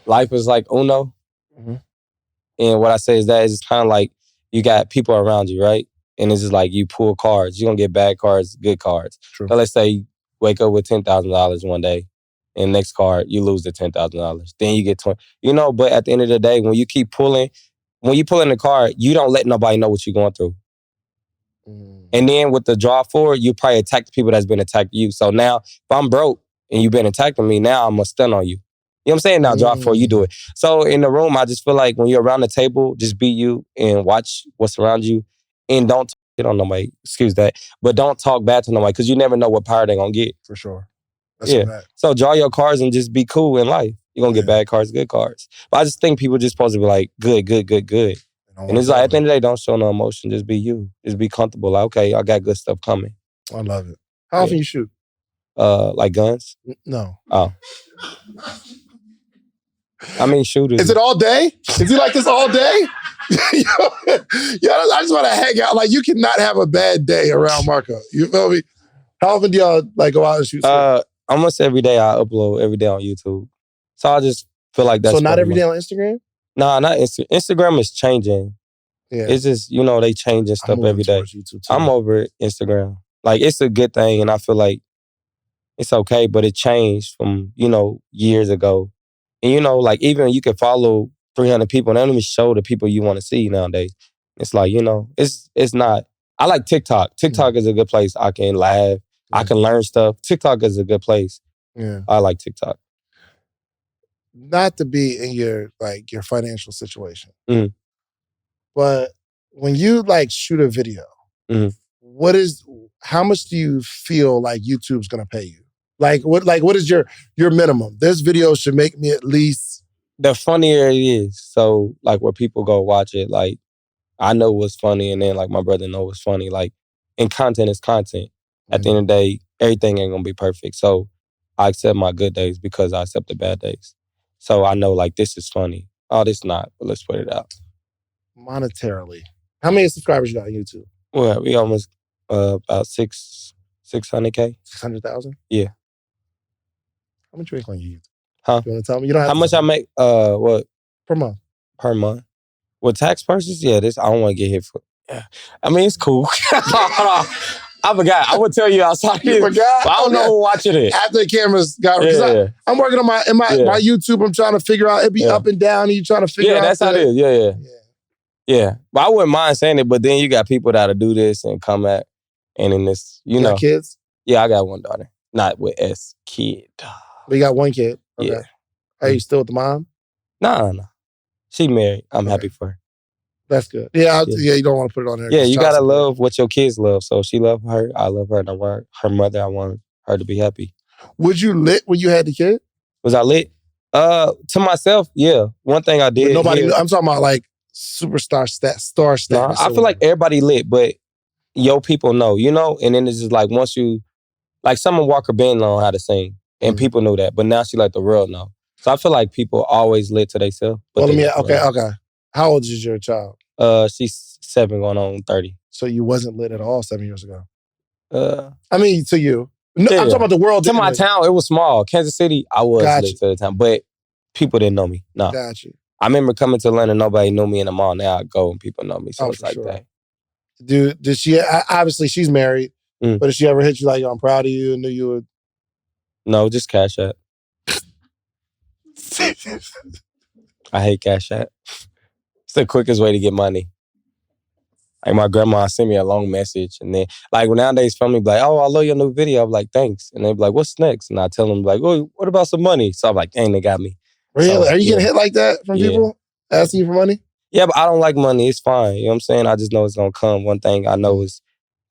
life is like Uno. Mm-hmm. And what I say is that it's kind of like you got people around you, right? And it's just like you pull cards. You're going to get bad cards, good cards. True. So let's say you wake up with $10,000 one day and next card, you lose the $10,000. Then you get 20. You know, but at the end of the day, when you keep pulling, when you pull in the card, you don't let nobody know what you're going through. Mm. And then with the draw forward, you probably attack the people that's been attacking you. So now, if I'm broke and you've been attacking me, now I'm going to stun on you. You know what I'm saying? Now draw forward, you do it. So in the room, I just feel like when you're around the table, just be you and watch what's around you. And don't talk on nobody, excuse that, but don't talk bad to nobody because you never know what power they're going to get. For sure. That's So draw your cards and just be cool in life. You're going to get bad cards, good cards. But I just think people just supposed to be like, good. And it's like, at the end of the day, don't show no emotion. Just be you. Just be comfortable. Like, okay, I got good stuff coming. I love it. How often you shoot? Like guns? No. Oh. I mean, shooters. Is it all day? Is he like this all day? I just want to hang out. Like, you cannot have a bad day around Marco. You feel me? How often do y'all like go out and shoot? Almost every day I upload every day on YouTube. So I just feel like that's... So not every day on Instagram? Nah, not Instagram. Instagram is changing. Yeah. It's just, you know, they changing stuff every day. I'm over Instagram. Like, it's a good thing, and I feel like it's okay, but it changed from, you know, years ago. And, you know, like, even you can follow 300 people, and they don't even show the people you want to see nowadays. It's like, you know, it's not... I like TikTok. TikTok is a good place. I can laugh. I can learn stuff. TikTok is a good place. Yeah. I like TikTok. Not to be in your financial situation. Mm. But when you like shoot a video, how much do you feel like YouTube's gonna pay you? What is your minimum? This video should make me at least... The funnier it is. So like where people go watch it, like I know what's funny and then like my brother know what's funny. Like, and content is content. At the end of the day, everything ain't gonna be perfect. So I accept my good days because I accept the bad days. So I know like this is funny. Oh, this not, but let's put it out. Monetarily, how many subscribers you got on YouTube? Well, we almost about 600K. 600,000? Yeah. How much you make on your YouTube? Huh? You want to tell me? You don't have how much I make? What? Per month. Per month. With tax purposes, yeah. This I don't want to get hit for. Yeah. I mean, it's cool. I forgot. I would tell you outside. You forgot? But I don't know who watching it. After the cameras got... I'm working on my YouTube. I'm trying to figure out... It be up and down and you trying to figure out... Yeah, that's how it is. Yeah. But I wouldn't mind saying it, but then you got people that'll do this and come at... And in this, you know... kids? Yeah, I got one daughter. Not with S. Kid. But you got one kid? Okay. Yeah. Are you still with the mom? Nah. She married. I'm happy for her. That's good. Yeah, you don't want to put it on there. Yeah, you got to love what your kids love. So she loved her. I love her. And I want her mother. I want her to be happy. Was you lit when you had the kid? Was I lit? To myself, yeah. One thing I did. But nobody. here- I'm talking about like superstar star No, status. I feel like everybody lit, but yo, people know, you know. And then it's just like once you, like Summer Walker been on how to sing, and people knew that, but now she let the world know. So I feel like people always lit to themselves. Well, let me. Okay. How old is your child? She's 7 going on 30. So you wasn't lit at all 7 years ago. I mean, to you. No, yeah. I'm talking about the world. To my town, it was small. Kansas City, I was lit to the town, but people didn't know me. No. Got you. I remember coming to Atlanta, nobody knew me in the mall. Now I go and people know me. So it's like that. Did she, obviously she's married, but did she ever hit you like, yo, I'm proud of you and knew you would? No, just Cash App. I hate Cash App. It's the quickest way to get money. Like my grandma sent me a long message, and then like nowadays family be like, "Oh, I love your new video." I'm like, "Thanks," and they be like, "What's next?" And I tell them like, "Oh, what about some money?" So I'm like, "Dang, they got me." Really? So, are you getting hit like that from people asking you for money? Yeah, but I don't like money. It's fine. You know what I'm saying? I just know it's gonna come. One thing I know is,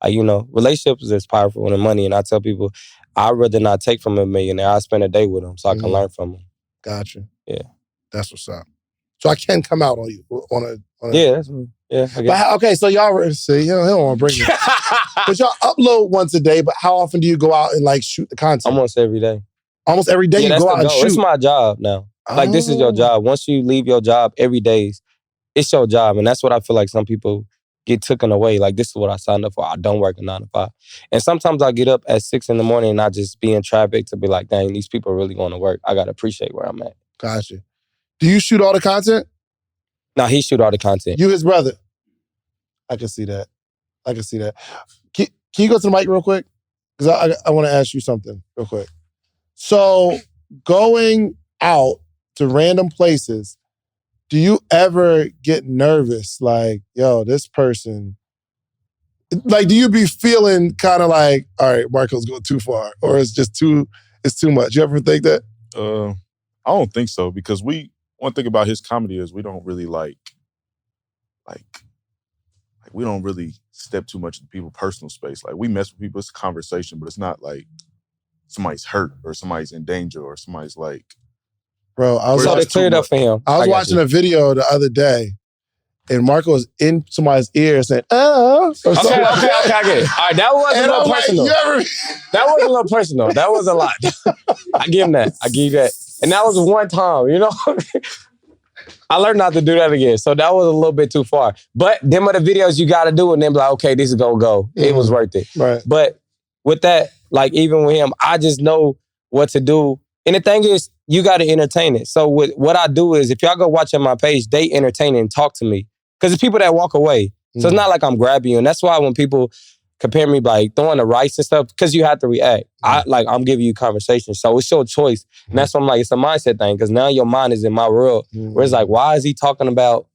relationships is powerful than money. And I tell people, I'd rather not take from a millionaire. I spend a day with them so I can learn from them. Gotcha. Yeah, that's what's up. So I can come out on you on a yeah, yeah. But okay, so y'all see, he don't want to bring it. But y'all upload once a day. But how often do you go out and like shoot the content? Almost every day. Almost every day you go out and shoot. It's my job now. Like this is your job. Once you leave your job every day, it's your job. And that's what I feel like some people get taken away. Like this is what I signed up for. I don't work a 9 to 5. And sometimes I get up at 6 in the morning and I just be in traffic to be like, dang, these people are really going to work. I got to appreciate where I'm at. Gotcha. Do you shoot all the content? No, he shoot all the content. You his brother? I can see that. Can you go to the mic real quick? Because I want to ask you something real quick. So going out to random places, do you ever get nervous? Like, yo, this person, like, do you be feeling kind of like, all right, Marco's going too far, or it's too much? You ever think that? I don't think so, because one thing about his comedy is we don't really like we don't really step too much into people's personal space. Like we mess with people, it's a conversation, but it's not like somebody's hurt or somebody's in danger or somebody's like. Bro, I was watching a video the other day, and Marco was in somebody's ear saying, "Oh." Okay, I get it. All right, that was a little personal. That was a little personal. That was a lot. I give him that. I give you that. And that was one time, you know? I learned not to do that again. So that was a little bit too far. But them are the videos you got to do, and then be like, okay, this is going to go. It was worth it. Right. But with that, like even with him, I just know what to do. And the thing is, you got to entertain it. So what I do is, if y'all go watch on my page, they entertain it and talk to me. Because it's people that walk away. So it's not like I'm grabbing you. And that's why when people compare me by throwing the rice and stuff, because you have to react. I'm giving you conversation. So it's your choice. And that's why I'm like, it's a mindset thing. Because now your mind is in my world. Where it's like, why is he talking about,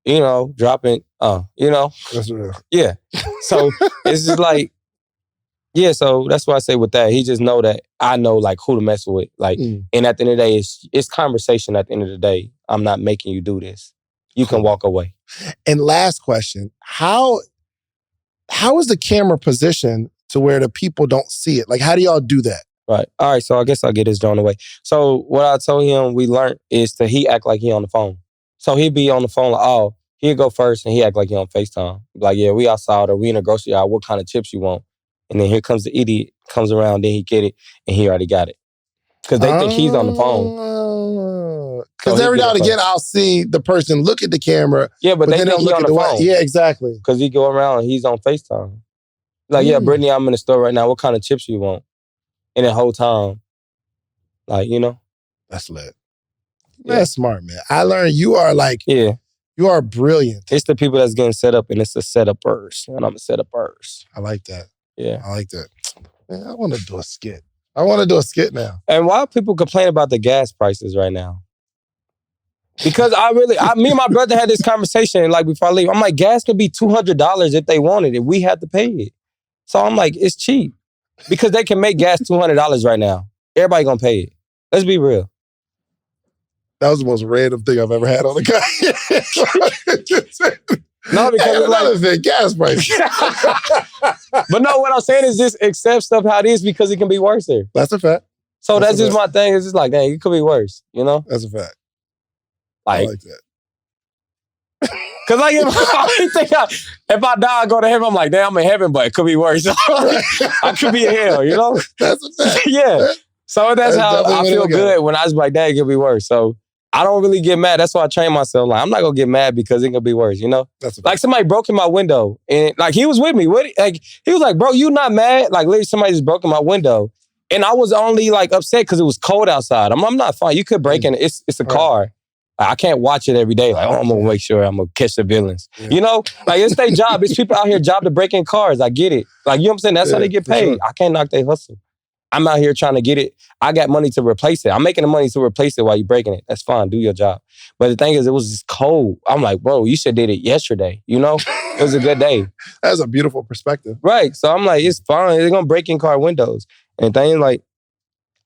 dropping, That's real. Yeah. So it's just like, yeah, so that's why I say with that, he just know that I know like who to mess with. Like, and at the end of the day, it's conversation at the end of the day. I'm not making you do this. You can walk away. And last question, how is the camera positioned to where the people don't see it? Like, how do y'all do that? Right. All right, so I guess I'll get his drawn away. So what I told him we learned is that he act like he on the phone. So he'd be on the phone like, he'd go first and he act like he on FaceTime. Like, yeah, we outside or we in a grocery aisle, what kind of chips you want? And then here comes the idiot, comes around, then he get it, and he already got it. Because they think he's on the phone. Because every now and again, I'll see the person look at the camera. Yeah, but they then think he's on the phone. Yeah, exactly. Because he go around and he's on FaceTime. Like, yeah, Brittany, I'm in the store right now. What kind of chips you want? And the whole time, like, That's lit. Yeah. That's smart, man. I learned you are like, you are brilliant. It's the people that's getting set up, and it's the setuppers. And I'm a setuppers. I like that. Yeah. I like that. Man, I want to do a skit. I want to do a skit now. And why people complain about the gas prices right now? Because me and my brother had this conversation like before I leave. I'm like, gas could be $200 if they wanted it. We had to pay it. So I'm like, it's cheap. Because they can make gas $200 right now. Everybody gonna pay it. Let's be real. That was the most random thing I've ever had on the guy. No, because hey, another thing, gas prices. But no, what I'm saying is just accept stuff how it is because it can be worse there. That's a fact. So that's a just fact. my thing. It's just like, dang, it could be worse, you know? That's a fact. I Like, like that. cause like if I die, I go to heaven. I'm like, damn, I'm in heaven, but it could be worse. I could be in hell, you know? That's a fact. Yeah. So that's how definitely I way to feel look at good it. when I was like, dang, it could be worse. So I don't really get mad. That's why I train myself. Like, I'm not gonna get mad because it could be worse, you know? That's a Like fact. somebody broke in my window and like he was with me. He was like, bro, you not mad? Like literally somebody just broke in my window. And I was only like upset because it was cold outside. I'm not fine. You could break in. It's a car. Like, I can't watch it every day. Like, oh, I'm gonna make sure I'm gonna catch the villains. Yeah. You know? Like it's their job. It's people out here job to break in cars. I get it. Like, you know what I'm saying? That's how they get for paid. sure. I can't knock their hustle. I'm out here trying to get it. I got money to replace it. I'm making the money to replace it while you're breaking it. That's fine. Do your job. But the thing is, it was just cold. I'm like, bro, you should have did it yesterday. You know? It was a good day. That's a beautiful perspective. Right. So I'm like, it's fine. They're gonna break in car windows. And the thing is, like,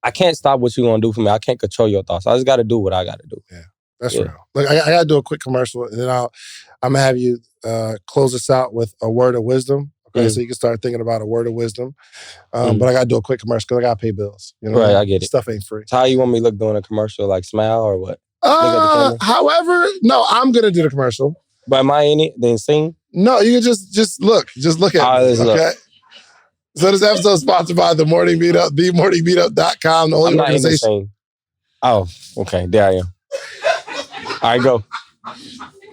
I can't stop what you're gonna do for me. I can't control your thoughts. I just gotta do what I gotta do. Yeah, that's real. Look, I gotta do a quick commercial, and then I'm gonna have you close us out with a word of wisdom. Okay, so you can start thinking about a word of wisdom. But I gotta do a quick commercial because I gotta pay bills. You know, Right, I get it. Stuff ain't free. So how you want me to look doing a commercial? Like smile or what? However, no, I'm gonna do the commercial. But am I in it? Then sing? No, you can just look at me. Okay. So this episode is sponsored by The Morning Meetup, themorningmeetup.com, the only I'm not in the organization. sing. Oh, okay. There I am. All right, go.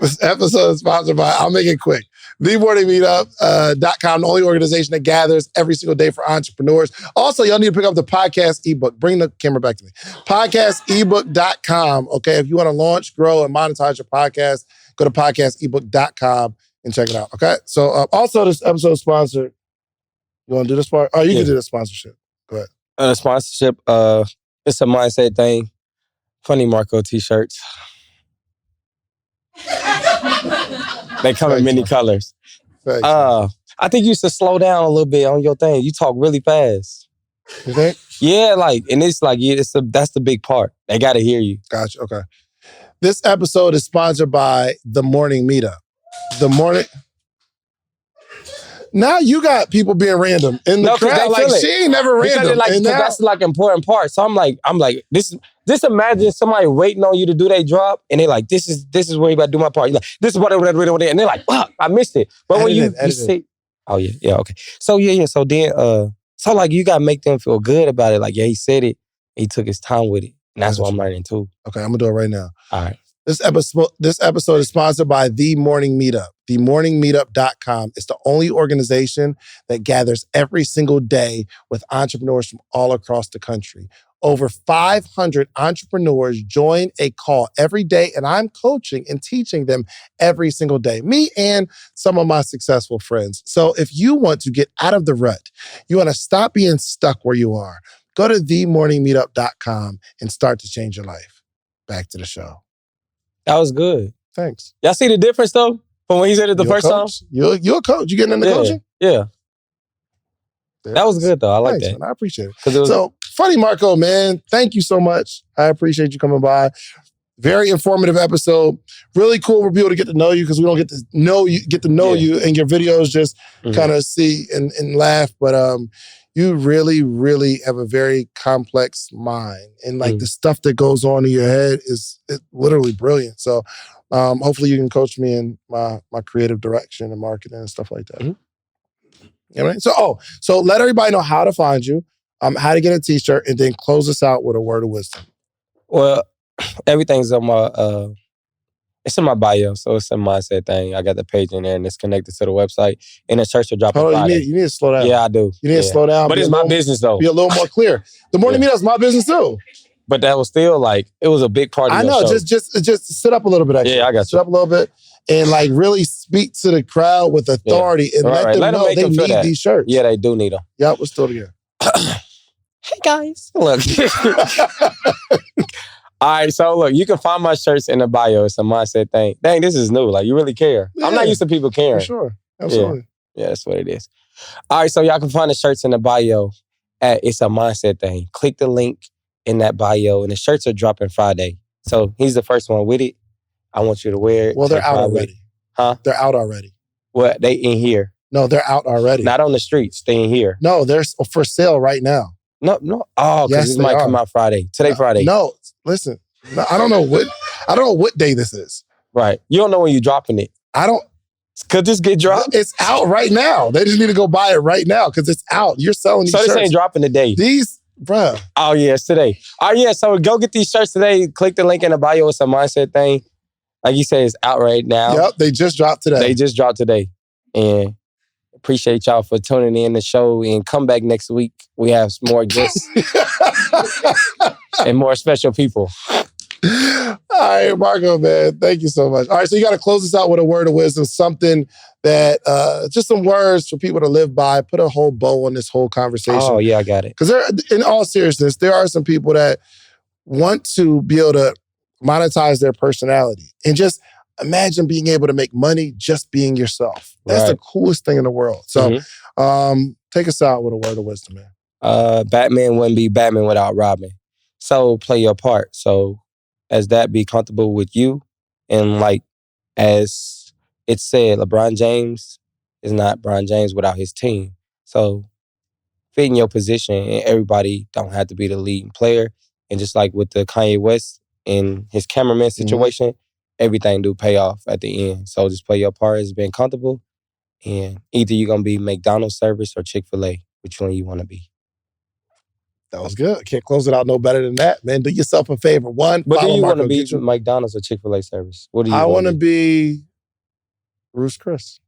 This episode is sponsored by, I'll make it quick, themorningmeetup.com, the only organization that gathers every single day for entrepreneurs. Also, y'all need to pick up the podcast ebook. Bring the camera back to me. Podcastebook.com, okay? If you want to launch, grow, and monetize your podcast, go to podcastebook.com and check it out, okay? So also this episode is sponsored. You want to do this part? Oh, you can do the sponsorship. Go ahead. The sponsorship, it's a mindset thing. Funny Marco t-shirts. They come in many colors. I think you used to slow down a little bit on your thing. You talk really fast. You think? Yeah, like, and it's like, that's the big part. They got to hear you. Gotcha, okay. This episode is sponsored by The Morning Meetup. Now you got people being random in the crowd. Like, she ain't never random. Because that's like important part. So I'm like, this imagine somebody waiting on you to do their drop, and they're like, this is where you about to do my part. You're like, this is what, and they're like, fuck, I missed it. But when you say, oh yeah, okay. So yeah. So then, so like you gotta make them feel good about it. Like, yeah, he said it, he took his time with it, and that's what I'm learning too. Okay, I'm gonna do it right now. All right. This episode is sponsored by The Morning Meetup, themorningmeetup.com. It's the only organization that gathers every single day with entrepreneurs from all across the country. Over 500 entrepreneurs join a call every day, and I'm coaching and teaching them every single day, me and some of my successful friends. So if you want to get out of the rut, you want to stop being stuck where you are, go to themorningmeetup.com and start to change your life. Back to the show. That was good. Thanks. Y'all see the difference though from when he said it the first time? You're a coach. You getting into coaching? Yeah. That was good though. I like that. Man, I appreciate it. So, Funny Marco, man, thank you so much. I appreciate you coming by. Very informative episode. Really cool for people to get to know you because we don't get to know you and your videos just kind of see and laugh. But you really, really have a very complex mind. And like the stuff that goes on in your head is literally brilliant. So hopefully you can coach me in my creative direction and marketing and stuff like that. You know what I mean? So let everybody know how to find you, how to get a t-shirt, and then close us out with a word of wisdom. Well, everything's on my it's in my bio, so it's a mindset thing. I got the page in there, and it's connected to the website. And the shirts are dropping Friday. You need to slow down. Yeah, I do. You need to slow down. But it's my business, though. Be a little more clear. The Morning Meetup's my business, too. But that was still like, it was a big part of I know, show. just sit up a little bit, actually. Yeah, I got you. Sit up a little bit and like really speak to the crowd with authority and let them know they need these shirts. Yeah, they do need them. Yeah, we're still together. Hey, guys. Look. All right, so look, you can find my shirts in the bio. It's a mindset thing. Dang, this is new. Like, you really care. Yeah, I'm not used to people caring. For sure. Absolutely. Yeah, that's what it is. All right, so y'all can find the shirts in the bio at It's a Mindset Thing. Click the link in that bio, and the shirts are dropping Friday. So he's the first one with it. I want you to wear it. Well, they're out already. Huh? They're out already. What? They in here. No, they're out already. Not on the streets. They in here. No, they're for sale right now. No. Oh, because Yes, this they might are. come out Friday. Today, Friday. No, listen. No, I don't know what day this is. Right. You don't know when you're dropping it. I don't. Could this get dropped? It's out right now. They just need to go buy it right now because it's out. You're selling these So shirts. this ain't dropping today. These, bruh. Oh, yeah, it's today. Oh, yeah, so go get these shirts today. Click the link in the bio. It's a mindset thing. Like you said, it's out right now. Yep, they just dropped today. They just dropped today. And appreciate y'all for tuning in the show. And come back next week. We have some more guests and more special people. All right, Marco, man. Thank you so much. All right, so you got to close this out with a word of wisdom, something that, just some words for people to live by. Put a whole bow on this whole conversation. Oh, yeah, I got it. Because in all seriousness, there are some people that want to be able to monetize their personality. And just imagine being able to make money just being yourself. That's the coolest thing in the world. So take us out with a word of wisdom, man. Batman wouldn't be Batman without Robin. So play your part. So as that, be comfortable with you. And like, as it said, LeBron James is not LeBron James without his team. So fit in your position, and everybody don't have to be the leading player. And just like with the Kanye West and his cameraman situation, everything do pay off at the end. So just play your part as being comfortable. And either you're going to be McDonald's service or Chick-fil-A. Which one you want to be? That was good. Can't close it out no better than that, man. Do yourself a favor. One, But do follow you want Marco. to be McDonald's or Chick-fil-A service? What do you I want want to be Ruth's Chris.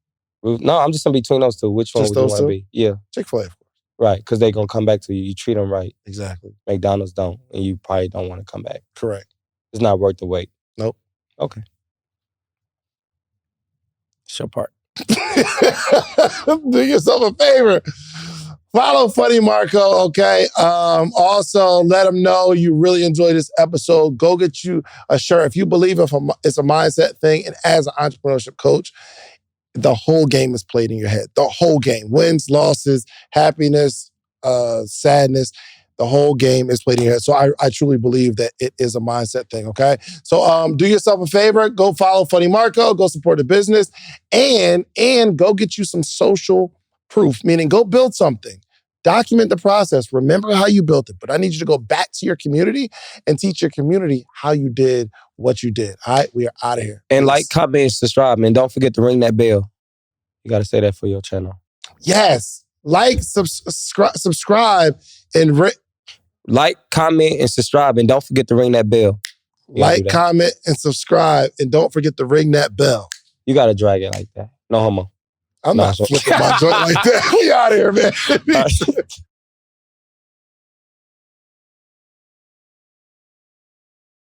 No, I'm just in between those two. Which one Just would you those want to two? be? Yeah. Chick-fil-A, of course. Right, because they're going to come back to you. You treat them right. Exactly. McDonald's don't, and you probably don't want to come back. Correct. It's not worth the wait. Nope. Okay. It's your part. Do yourself a favor. Follow Funny Marco, okay? Also, let them know you really enjoyed this episode. Go get you a shirt. If you believe it's a mindset thing, and as an entrepreneurship coach, the whole game is played in your head. The whole game. Wins, losses, happiness, sadness. The whole game is played in your head. So I truly believe that it is a mindset thing, okay? So do yourself a favor. Go follow Funny Marco. Go support the business. And go get you some social proof, meaning go build something. Document the process. Remember how you built it. But I need you to go back to your community and teach your community how you did what you did. All right? We are out of here. And Peace. like, comment, and subscribe. And don't forget to ring that bell. You got to say that for your channel. Yes. Like, subscribe, and like, comment, and subscribe. And don't forget to ring that bell. Like, comment, and subscribe. And don't forget to ring that bell. You got to drag it like that. No homo. I'm not flipping my joint like that. We out of here, man.